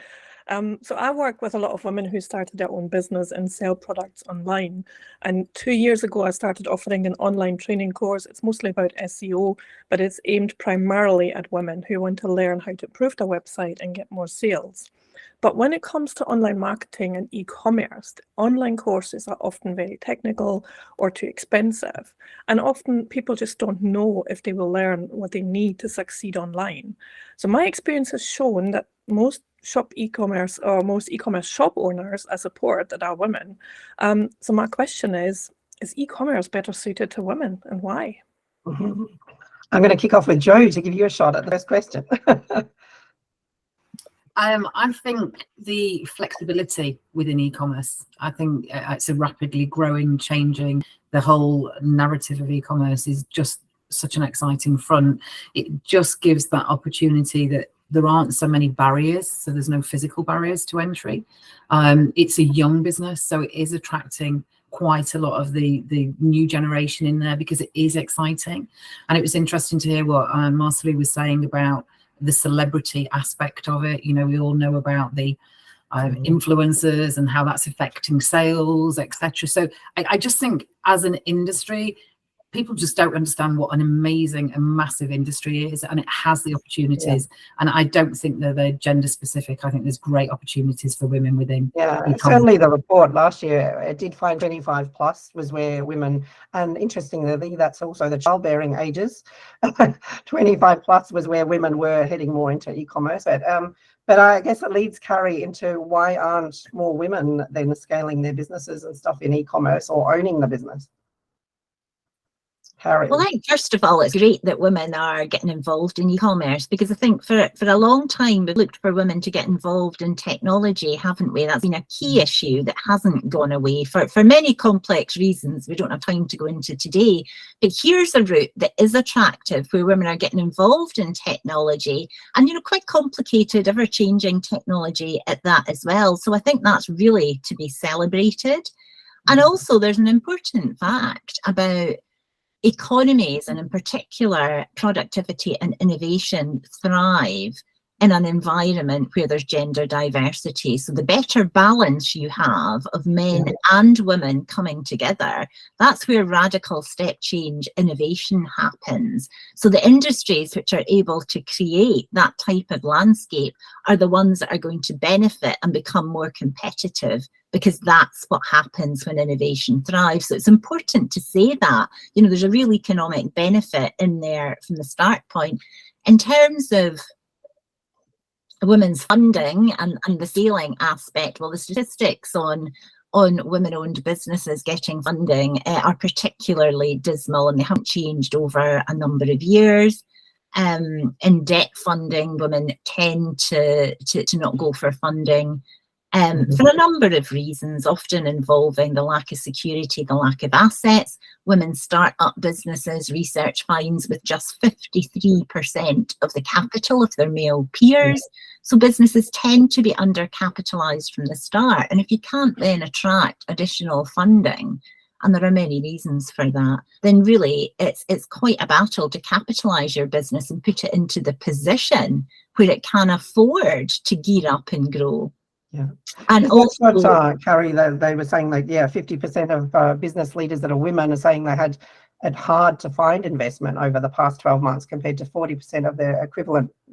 So I work with a lot of women who started their own business and sell products online. And 2 years ago, I started offering an online training course. It's mostly about SEO, but it's aimed primarily at women who want to learn how to improve their website and get more sales. But when it comes to online marketing and e-commerce, online courses are often very technical or too expensive. And often people just don't know if they will learn what they need to succeed online. So my experience has shown that most e-commerce shop owners I support that are women. So my question is e-commerce better suited to women, and why? I'm going to kick off with Jo to give you a shot at the first question. I think the flexibility within e-commerce, I think it's a rapidly growing, changing. The whole narrative of e-commerce is just such an exciting front. It just gives that opportunity that there aren't so many barriers, so there's no physical barriers to entry. It's a young business, so it is attracting quite a lot of the new generation in there because it is exciting. And it was interesting to hear what Marcely was saying about the celebrity aspect of it. You know, we all know about the influencers and how that's affecting sales, etc. So I just think as an industry, people just don't understand what an amazing and massive industry is, and it has the opportunities. And I don't think that they're gender specific. I think there's great opportunities for women within. Certainly the report last year, it did find 25 plus was where women, and interestingly, that's also the childbearing ages. 25 plus was where women were heading more into e-commerce. But I guess it leads Carrie into why aren't more women then scaling their businesses and stuff in e-commerce or owning the business? Carrie. Well, I think first of all, it's great that women are getting involved in e-commerce, because I think for a long time we've looked for women to get involved in technology, haven't we? That's been a key issue that hasn't gone away for many complex reasons we don't have time to go into today. But here's a route that is attractive where women are getting involved in technology, and quite complicated, ever-changing technology at that as well. So I think that's really to be celebrated. And also there's an important fact about economies, and in particular productivity and innovation, thrive in an environment where there's gender diversity. So the better balance you have of men and women coming together, that's where radical step change innovation happens. So the industries which are able to create that type of landscape are the ones that are going to benefit and become more competitive, because that's what happens when innovation thrives. So it's important to say that, there's a real economic benefit in there from the start point. In terms of women's funding and the scaling aspect, well, the statistics on women-owned businesses getting funding are particularly dismal, and they haven't changed over a number of years. In debt funding, women tend to not go for funding for a number of reasons, often involving the lack of security, the lack of assets. Women start up businesses, research finds, with just 53% of the capital of their male peers. So businesses tend to be undercapitalized from the start. And if you can't then attract additional funding and there are many reasons for that, then really it's quite a battle to capitalise your business and put it into the position where it can afford to gear up and grow. Yeah. And that's also, what Carrie, they were saying, like, yeah, 50% of business leaders that are women are saying they had it hard to find investment over the past 12 months compared to 40% of their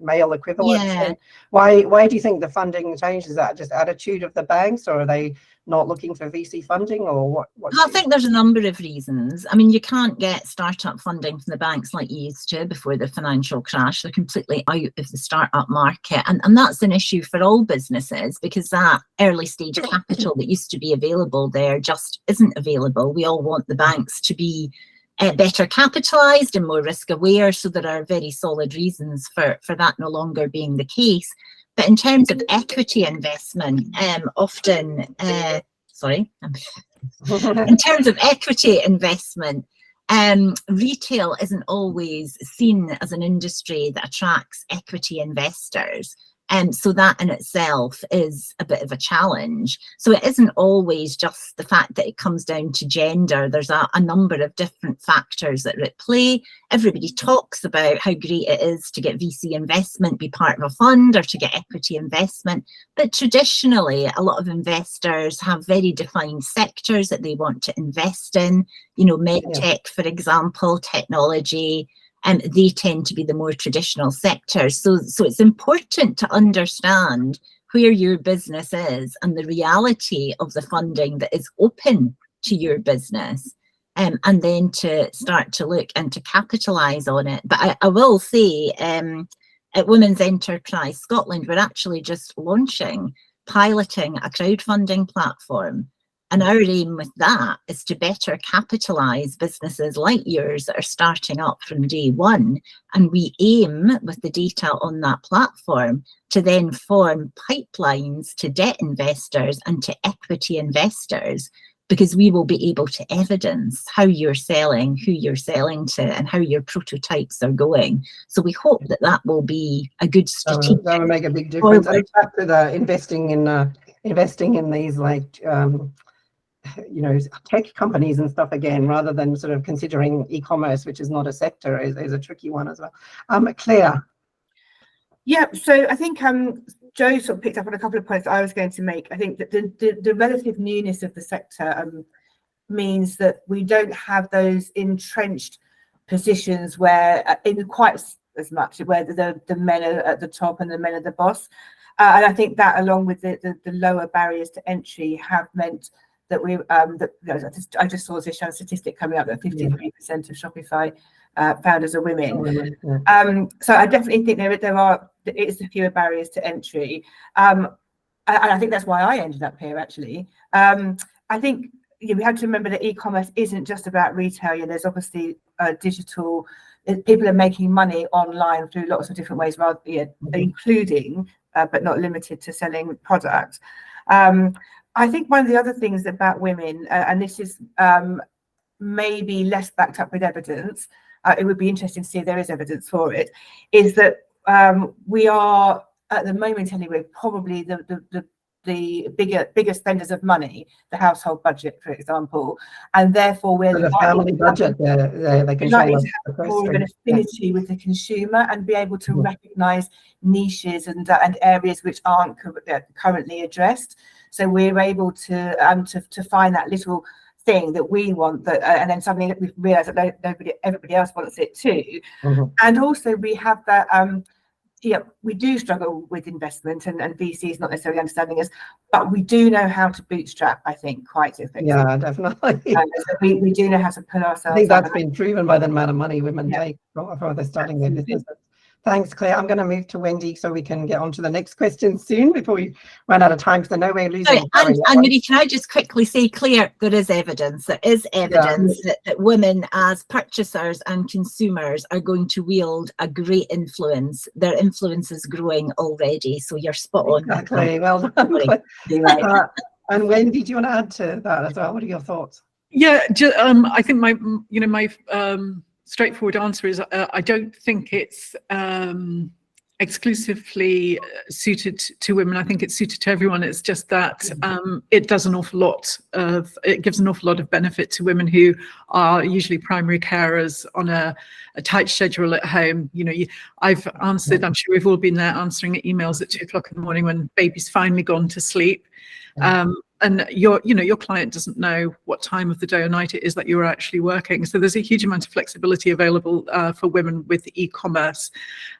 male equivalents. Yeah. And why do you think the funding changed? Is that just attitude of the banks, or are they not looking for VC funding, or what? I think there's a number of reasons. I mean, you can't get startup funding from the banks like you used to before the financial crash. They're completely out of the startup market. And that's an issue for all businesses, because that early stage capital that used to be available there just isn't available. We all want the banks to be better capitalised and more risk aware. So there are very solid reasons for that no longer being the case. But in terms of equity investment, often, in terms of equity investment, retail isn't always seen as an industry that attracts equity investors. So that in itself is a bit of a challenge. So it isn't always just the fact that it comes down to gender. There's a number of different factors that are at play. Everybody talks about how great it is to get VC investment, be part of a fund, or to get equity investment. But traditionally, a lot of investors have very defined sectors that they want to invest in. You know, medtech, for example, technology. And they tend to be the more traditional sectors. So it's important to understand where your business is and the reality of the funding that is open to your business, and then to start to look and to capitalise on it. But I will say, at Women's Enterprise Scotland, we're actually just piloting a crowdfunding platform. And our aim with that is to better capitalise businesses like yours that are starting up from day one. And we aim, with the data on that platform, to then form pipelines to debt investors and to equity investors, because we will be able to evidence how you're selling, who you're selling to, and how your prototypes are going. So we hope that will be a good strategic. That will make a big difference. And back to the investing in these, like, you know, tech companies and stuff again, rather than sort of considering e-commerce, which is not a sector, is a tricky one as well. Claire. Yeah, so I think Joe sort of picked up on a couple of points I was going to make. I think that the relative newness of the sector means that we don't have those entrenched positions where in quite as much where the men are at the top and the men are the boss. And I think that, along with the lower barriers to entry, have meant that I just saw this statistic coming up that 53% of Shopify founders are women. So I definitely think it's the fewer barriers to entry, and I think that's why I ended up here actually. I think we have to remember that e-commerce isn't just about retail. There's obviously digital. People are making money online through lots of different ways, including but not limited to selling products. I think one of the other things about women, and this is maybe less backed up with evidence, it would be interesting to see if there is evidence for it, is that we are, at the moment anyway, probably the bigger spenders of money, the household budget, for example, and therefore we're the family budget. They can have more of an affinity with the consumer and be able to recognise niches and areas which aren't currently addressed. So we're able to find that little thing that we want, and then suddenly we realise that everybody else wants it too. And also we have that. We do struggle with investment, and VCs not necessarily understanding us, but we do know how to bootstrap, I think, quite effectively. Yeah, definitely. So we do know how to pull ourselves. I think that's been proven by the amount of money women take before they're starting their businesses. Thanks, Claire. I'm going to move to Wendy so we can get on to the next question soon before we run out of time, because I know we're losing. Anne-Marie, can I just quickly say, Claire, there is evidence. There is evidence that women as purchasers and consumers are going to wield a great influence. Their influence is growing already, so you're spot on. Exactly. Well done. And Wendy, do you want to add to that as well? What are your thoughts? Yeah, I think my straightforward answer is I don't think it's exclusively suited to women. I think it's suited to everyone. It's just that it gives an awful lot of benefit to women who are usually primary carers on a tight schedule at home. You know, I've answered, I'm sure we've all been there answering emails at 2 o'clock in the morning when baby's finally gone to sleep. And your client doesn't know what time of the day or night it is that you're actually working. So there's a huge amount of flexibility available for women with e-commerce.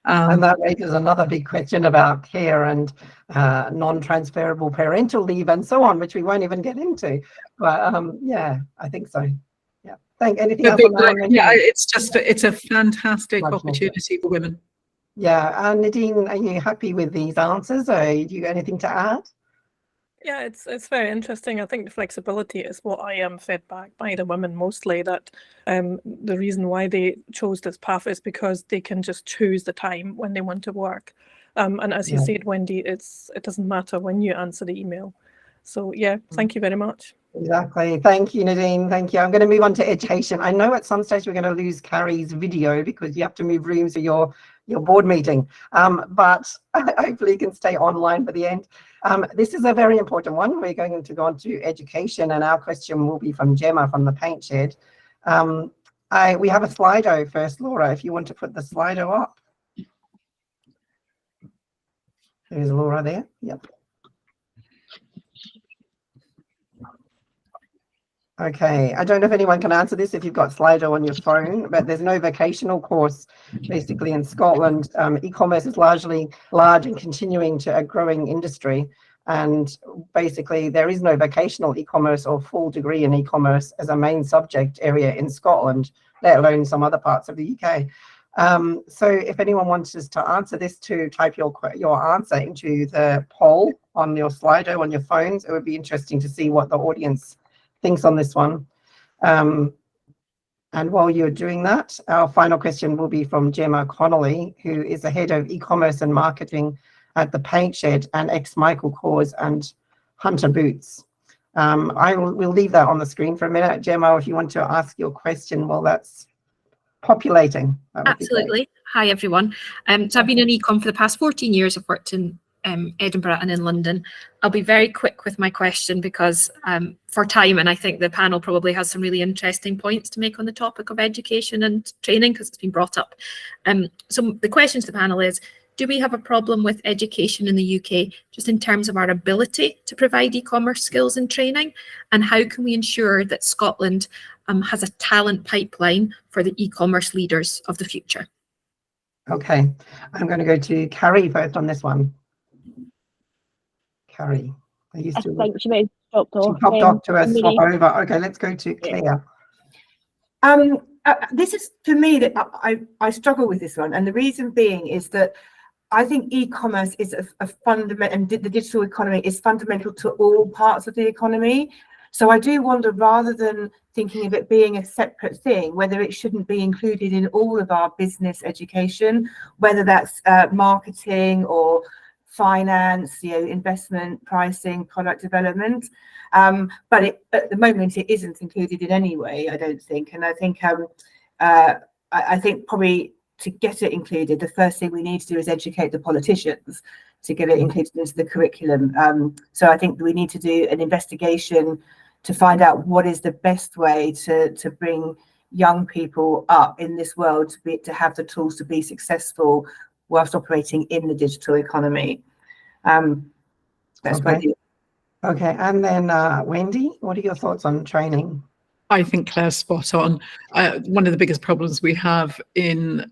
And that raises another big question about care and non-transferable parental leave and so on, which we won't even get into. But yeah, I think so. Yeah. Anything else on that? Yeah, it's a fantastic opportunity for women. Yeah. And Nadine, are you happy with these answers, or do you got anything to add? Yeah, it's very interesting. I think the flexibility is what I am fed back by the women mostly, that the reason why they chose this path is because they can just choose the time when they want to work. And as you said, Wendy, it doesn't matter when you answer the email. So yeah, thank you very much. Exactly. Thank you, Nadine. Thank you. I'm going to move on to education. I know at some stage we're going to lose Carrie's video because you have to move rooms for your board meeting, but hopefully you can stay online for the end. This is a very important one. We're going to go on to education, and our question will be from Gemma from the Paint Shed. We have a Slido first, Laura, if you want to put the Slido up. There's Laura there. Yep. Okay, I don't know if anyone can answer this if you've got Slido on your phone, but there's no vocational course basically in Scotland. E-commerce is largely large and continuing to a growing industry. And basically there is no vocational e-commerce or full degree in e-commerce as a main subject area in Scotland, let alone some other parts of the UK. So if anyone wants us to answer this, to type your answer into the poll on your Slido on your phones, it would be interesting to see what the audience thinks on this one. And while you're doing that, our final question will be from Gemma Connolly, who is the head of e-commerce and marketing at the Paint Shed and ex-Michael Kors and Hunter Boots. We'll leave that on the screen for a minute. Gemma, if you want to ask your question while that's populating. Absolutely. Hi, everyone. So I've been in e-com for the past 14 years. I've worked in Edinburgh and in London. I'll be very quick with my question because for time, and I think the panel probably has some really interesting points to make on the topic of education and training because it's been brought up. So the question to the panel is, do we have a problem with education in the UK just in terms of our ability to provide e-commerce skills and training? And how can we ensure that Scotland has a talent pipeline for the e-commerce leaders of the future? Okay, I'm going to go to Carrie first on this one. Carrie, I used to. I think she may have dropped off. She popped off to a swap over. Okay, let's go to Claire. This is, for me, that I struggle with this one, and the reason being is that I think e-commerce is a fundamental, and the digital economy is fundamental to all parts of the economy. So I do wonder, rather than thinking of it being a separate thing, whether it shouldn't be included in all of our business education, whether that's marketing or finance, investment, pricing, product development. But at the moment it isn't included in any way, I don't think. And I think probably to get it included, the first thing we need to do is educate the politicians to get it included into the curriculum. So I think we need to do an investigation to find out what is the best way to bring young people up in this world to have the tools to be successful whilst operating in the digital economy. That's okay. Okay, and then Wendy, what are your thoughts on training? I think Claire's spot on. One of the biggest problems we have in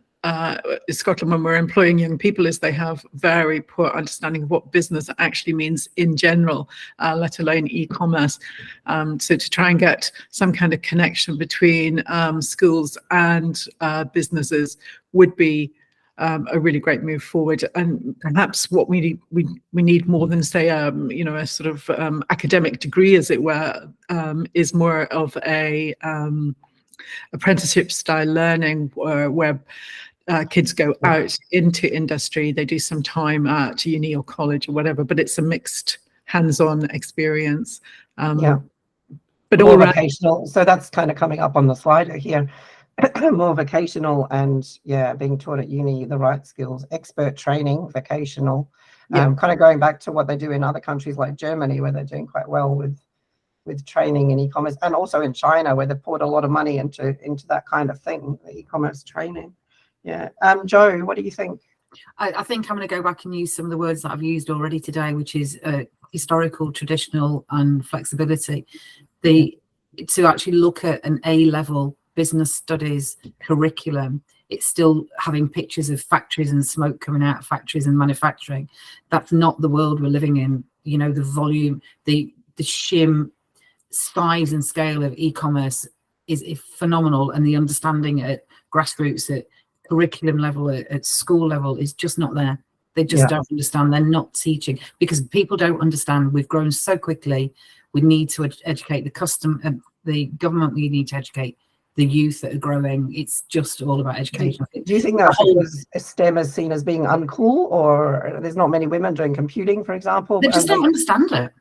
Scotland when we're employing young people is they have very poor understanding of what business actually means in general, let alone e-commerce. So to try and get some kind of connection between schools and businesses would be a really great move forward, and perhaps what we need more than, say, a sort of academic degree, as it were, is more of a apprenticeship style learning where kids go out into industry. They do some time at uni or college or whatever, but it's a mixed hands-on experience. Yeah, but all vocational. So that's kind of coming up on the slide here. more vocational and being taught at uni the right skills, expert training, vocational, kind of going back to what they do in other countries like Germany, where they're doing quite well with training in e-commerce, and also in China, where they've poured a lot of money into that kind of thing, the e-commerce training. Joe, what do you think? I think I'm going to go back and use some of the words that I've used already today, which is historical, traditional, and flexibility. To actually look at an A-level business studies curriculum, it's still having pictures of factories and smoke coming out of factories and manufacturing. That's not the world we're living in. You know, the volume, the sheer size and scale of e-commerce is phenomenal, and the understanding at grassroots, at curriculum level, at school level, is just not there. They just don't understand. They're not teaching because people don't understand. We've grown so quickly. We need to educate the government. We need to educate the youth that are growing. It's just all about education. Do you think that's because STEM is seen as being uncool, or there's not many women doing computing, for example? They just don't understand it.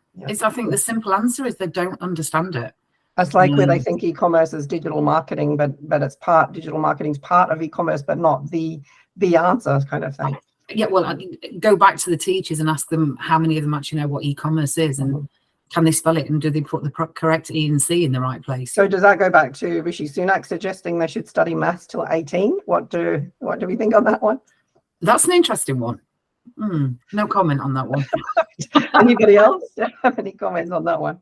I think the simple answer is they don't understand it. It's like where they think e-commerce is digital marketing, but it's digital marketing's part of e-commerce, but not the answer kind of thing. Yeah, well, I go back to the teachers and ask them how many of them actually know what e-commerce is, and can they spell it, and do they put the correct E and C in the right place? So does that go back to Rishi Sunak suggesting they should study maths till 18? What do we think on that one? That's an interesting one. No comment on that one. Anybody else have any comments on that one?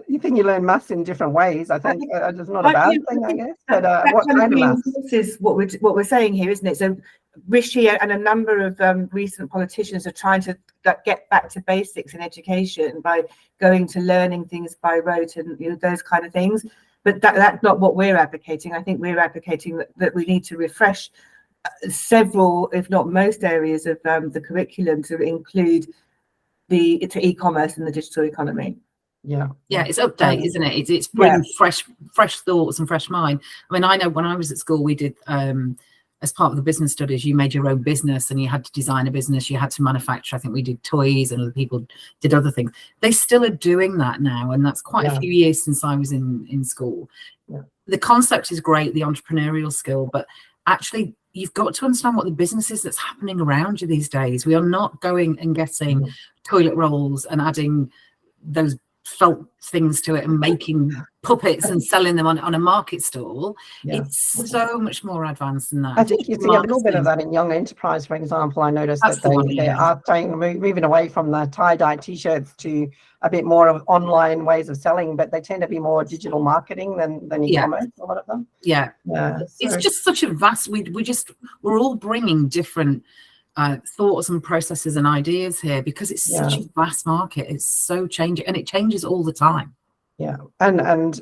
You think you learn maths in different ways? I think it's not a bad thing, I guess. But what kind of maths? This is what we're saying here, isn't it? So Rishi and a number of recent politicians are trying to get back to basics in education by going to learning things by rote and those kind of things. But that's not what we're advocating. I think we're advocating that we need to refresh several, if not most, areas of the curriculum to include to e-commerce and the digital economy. It's update, isn't it? It's bringing fresh thoughts and fresh mind. I mean, I know when I was at school, we did as part of the business studies, you made your own business and you had to design a business, you had to manufacture. I think we did toys and other people did other things. They still are doing that now, and that's quite a few years since I was in school. The concept is great, the entrepreneurial skill, but actually you've got to understand what the business is that's happening around you these days. We are not going and getting toilet rolls and adding those felt things to it and making puppets and selling them on a market stall. It's so much more advanced than that. I think you see a little bit of that in Young Enterprise, for example. I noticed that they are moving away from the tie-dye t-shirts to a bit more of online ways of selling, but they tend to be more digital marketing than e-commerce, a lot of them. It's just such a vast, we're all bringing different thoughts and processes and ideas here because it's such a vast market. It's so changing, and it changes all the time. And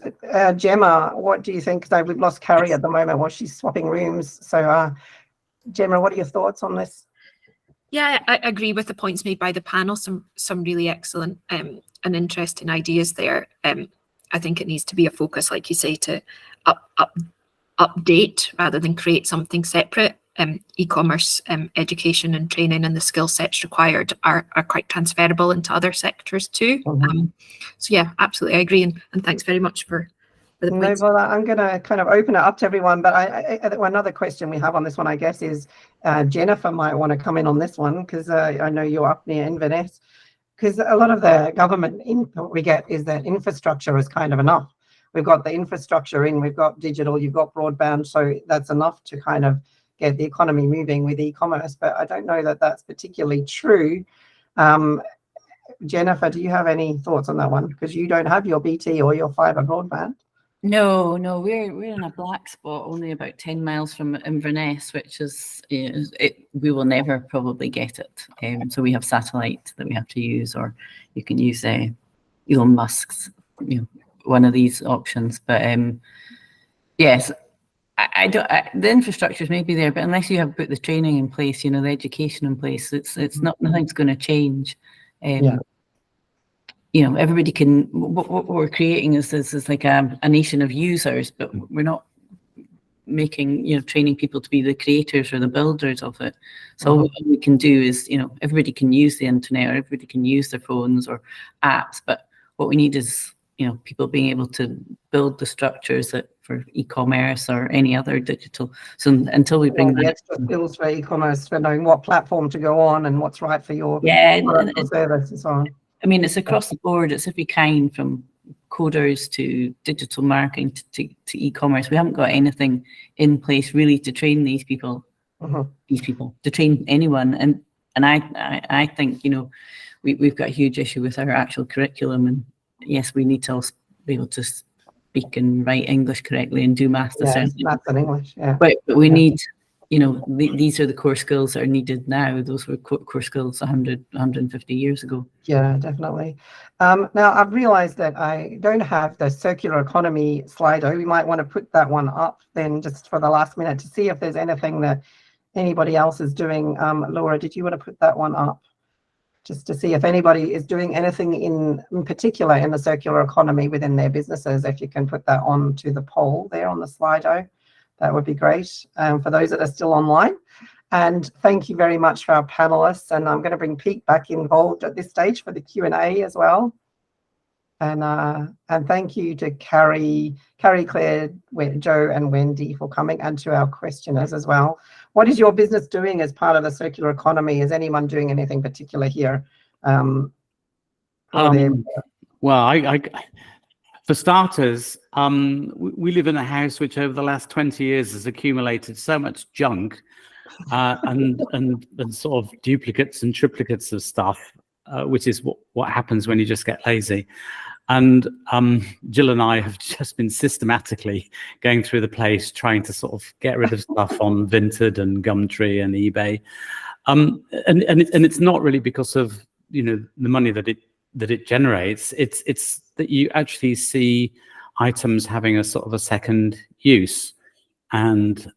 Gemma, what do you think? Because we've lost Carrie at the moment while she's swapping rooms. So Gemma, what are your thoughts on this? I agree with the points made by the panel. Some really excellent and interesting ideas there. I think it needs to be a focus, like you say, to update rather than create something separate. E-commerce education and training and the skill sets required are quite transferable into other sectors too. So absolutely, I agree, and thanks very much for the points. Well, I'm going to kind of open it up to everyone, but another question we have on this one, I guess, is Jennifer might want to come in on this one because I know you're up near Inverness, because a lot of the government input we get is that infrastructure is kind of enough. We've got the infrastructure in, we've got digital, you've got broadband, so that's enough to kind of get the economy moving with e-commerce, but I don't know that that's particularly true. Jennifer, do you have any thoughts on that one? Because you don't have your BT or your fibre broadband. No, we're in a black spot, only about 10 miles from Inverness, which is we will never probably get it. So we have satellite that we have to use, or you can use Elon Musk's, one of these options. But yes. The infrastructure may be there, but unless you have put the training in place, the education in place, it's not, nothing's going to change. Everybody can. What we're creating is like a nation of users, but we're not making training people to be the creators or the builders of it. So what we can do is everybody can use the internet, or everybody can use their phones or apps, but what we need is people being able to build the structures for e-commerce or any other digital. So until we bring the extra skills for e-commerce, for knowing what platform to go on and what's right for your product or service and so on. I mean, it's across the board. It's every kind, from coders to digital marketing to e-commerce. We haven't got anything in place really to train these people. To train anyone. And I think, we've got a huge issue with our actual curriculum. And yes, we need to also be able to speak and write English correctly and do maths. Maths and English, yeah. But we need, these are the core skills that are needed now. Those were core skills 150 years ago. Yeah, definitely. Now, I've realized that I don't have the circular economy Slido. We might want to put that one up then just for the last minute to see if there's anything that anybody else is doing. Laura, did you want to put that one up? Just to see if anybody is doing anything in particular in the circular economy within their businesses. If you can put that on to the poll there on the Slido, that would be great for those that are still online. And thank you very much for our panelists. And I'm going to bring Pete back involved at this stage for the Q&A as well. And thank you to Carrie, Claire, Joe and Wendy for coming, and to our questioners as well. What is your business doing as part of the circular economy? Is anyone doing anything particular here? Well, for starters, we live in a house which over the last 20 years has accumulated so much junk and sort of duplicates and triplicates of stuff, which is what happens when you just get lazy. And Jill and I have just been systematically going through the place, trying to sort of get rid of stuff on Vinted and Gumtree and eBay. And it's not really because of the money that it generates. It's that you actually see items having a sort of a second use, and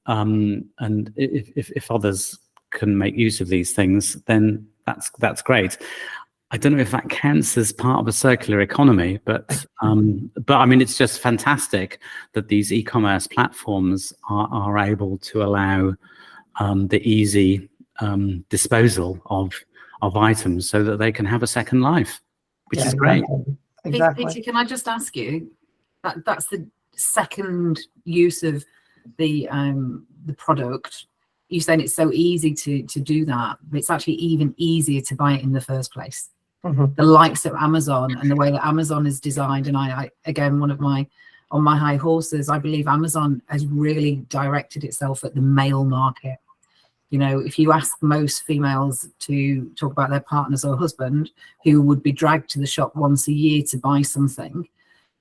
if others can make use of these things, then that's great. I don't know if that counts as part of a circular economy, but I mean, it's just fantastic that these e-commerce platforms are able to allow the easy disposal of items so that they can have a second life, which is great. Exactly. Peter, can I just ask you, that's the second use of the product. You're saying it's so easy to do that, but it's actually even easier to buy it in the first place. The likes of Amazon and the way that Amazon is designed, and I again, on my high horses, I believe Amazon has really directed itself at the male market. If you ask most females to talk about their partners or husband who would be dragged to the shop once a year to buy something,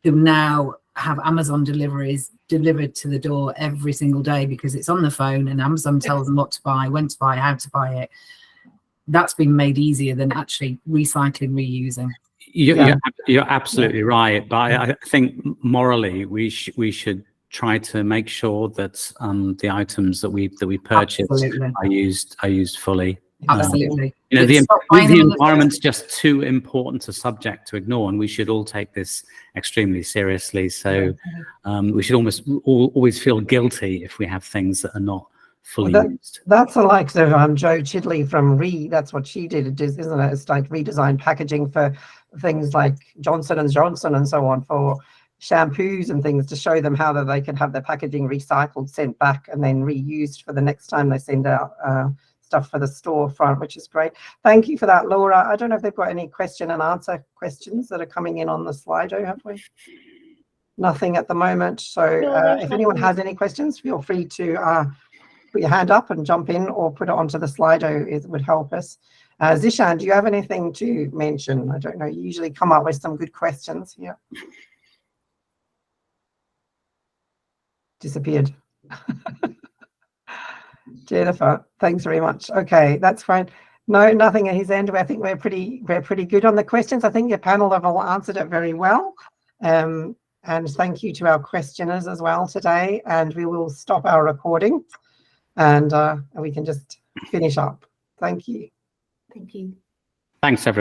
who now have Amazon deliveries delivered to the door every single day because it's on the phone and Amazon tells them what to buy, when to buy, how to buy it. That's been made easier than actually recycling, reusing. You're absolutely right, but I think morally we should try to make sure that the items that we purchase are used fully. Absolutely. The environment's just too important a subject to ignore, and we should all take this extremely seriously. So we should always feel guilty if we have things that are not fully used. That's the likes of Joe Chidley from that's what she did, isn't it? It's like redesigned packaging for things like Johnson & Johnson and so on, for shampoos and things, to show them how that they can have their packaging recycled, sent back, and then reused for the next time they send out stuff for the storefront, which is great. Thank you for that, Laura. I don't know if they've got any question and answer questions that are coming in on the Slido, have we? Nothing at the moment. So if anyone has any questions, feel free to put your hand up and jump in, or put it onto the Slido. It would help us. Zishan, do you have anything to mention? I don't know. You usually come up with some good questions. Yeah. Disappeared. Jennifer, thanks very much. Okay, that's fine. No, nothing at his end. I think we're pretty good on the questions. I think your panel have all answered it very well. And thank you to our questioners as well today. And we will stop our recording, and we can just finish up. Thank you. Thank you. Thanks, everyone.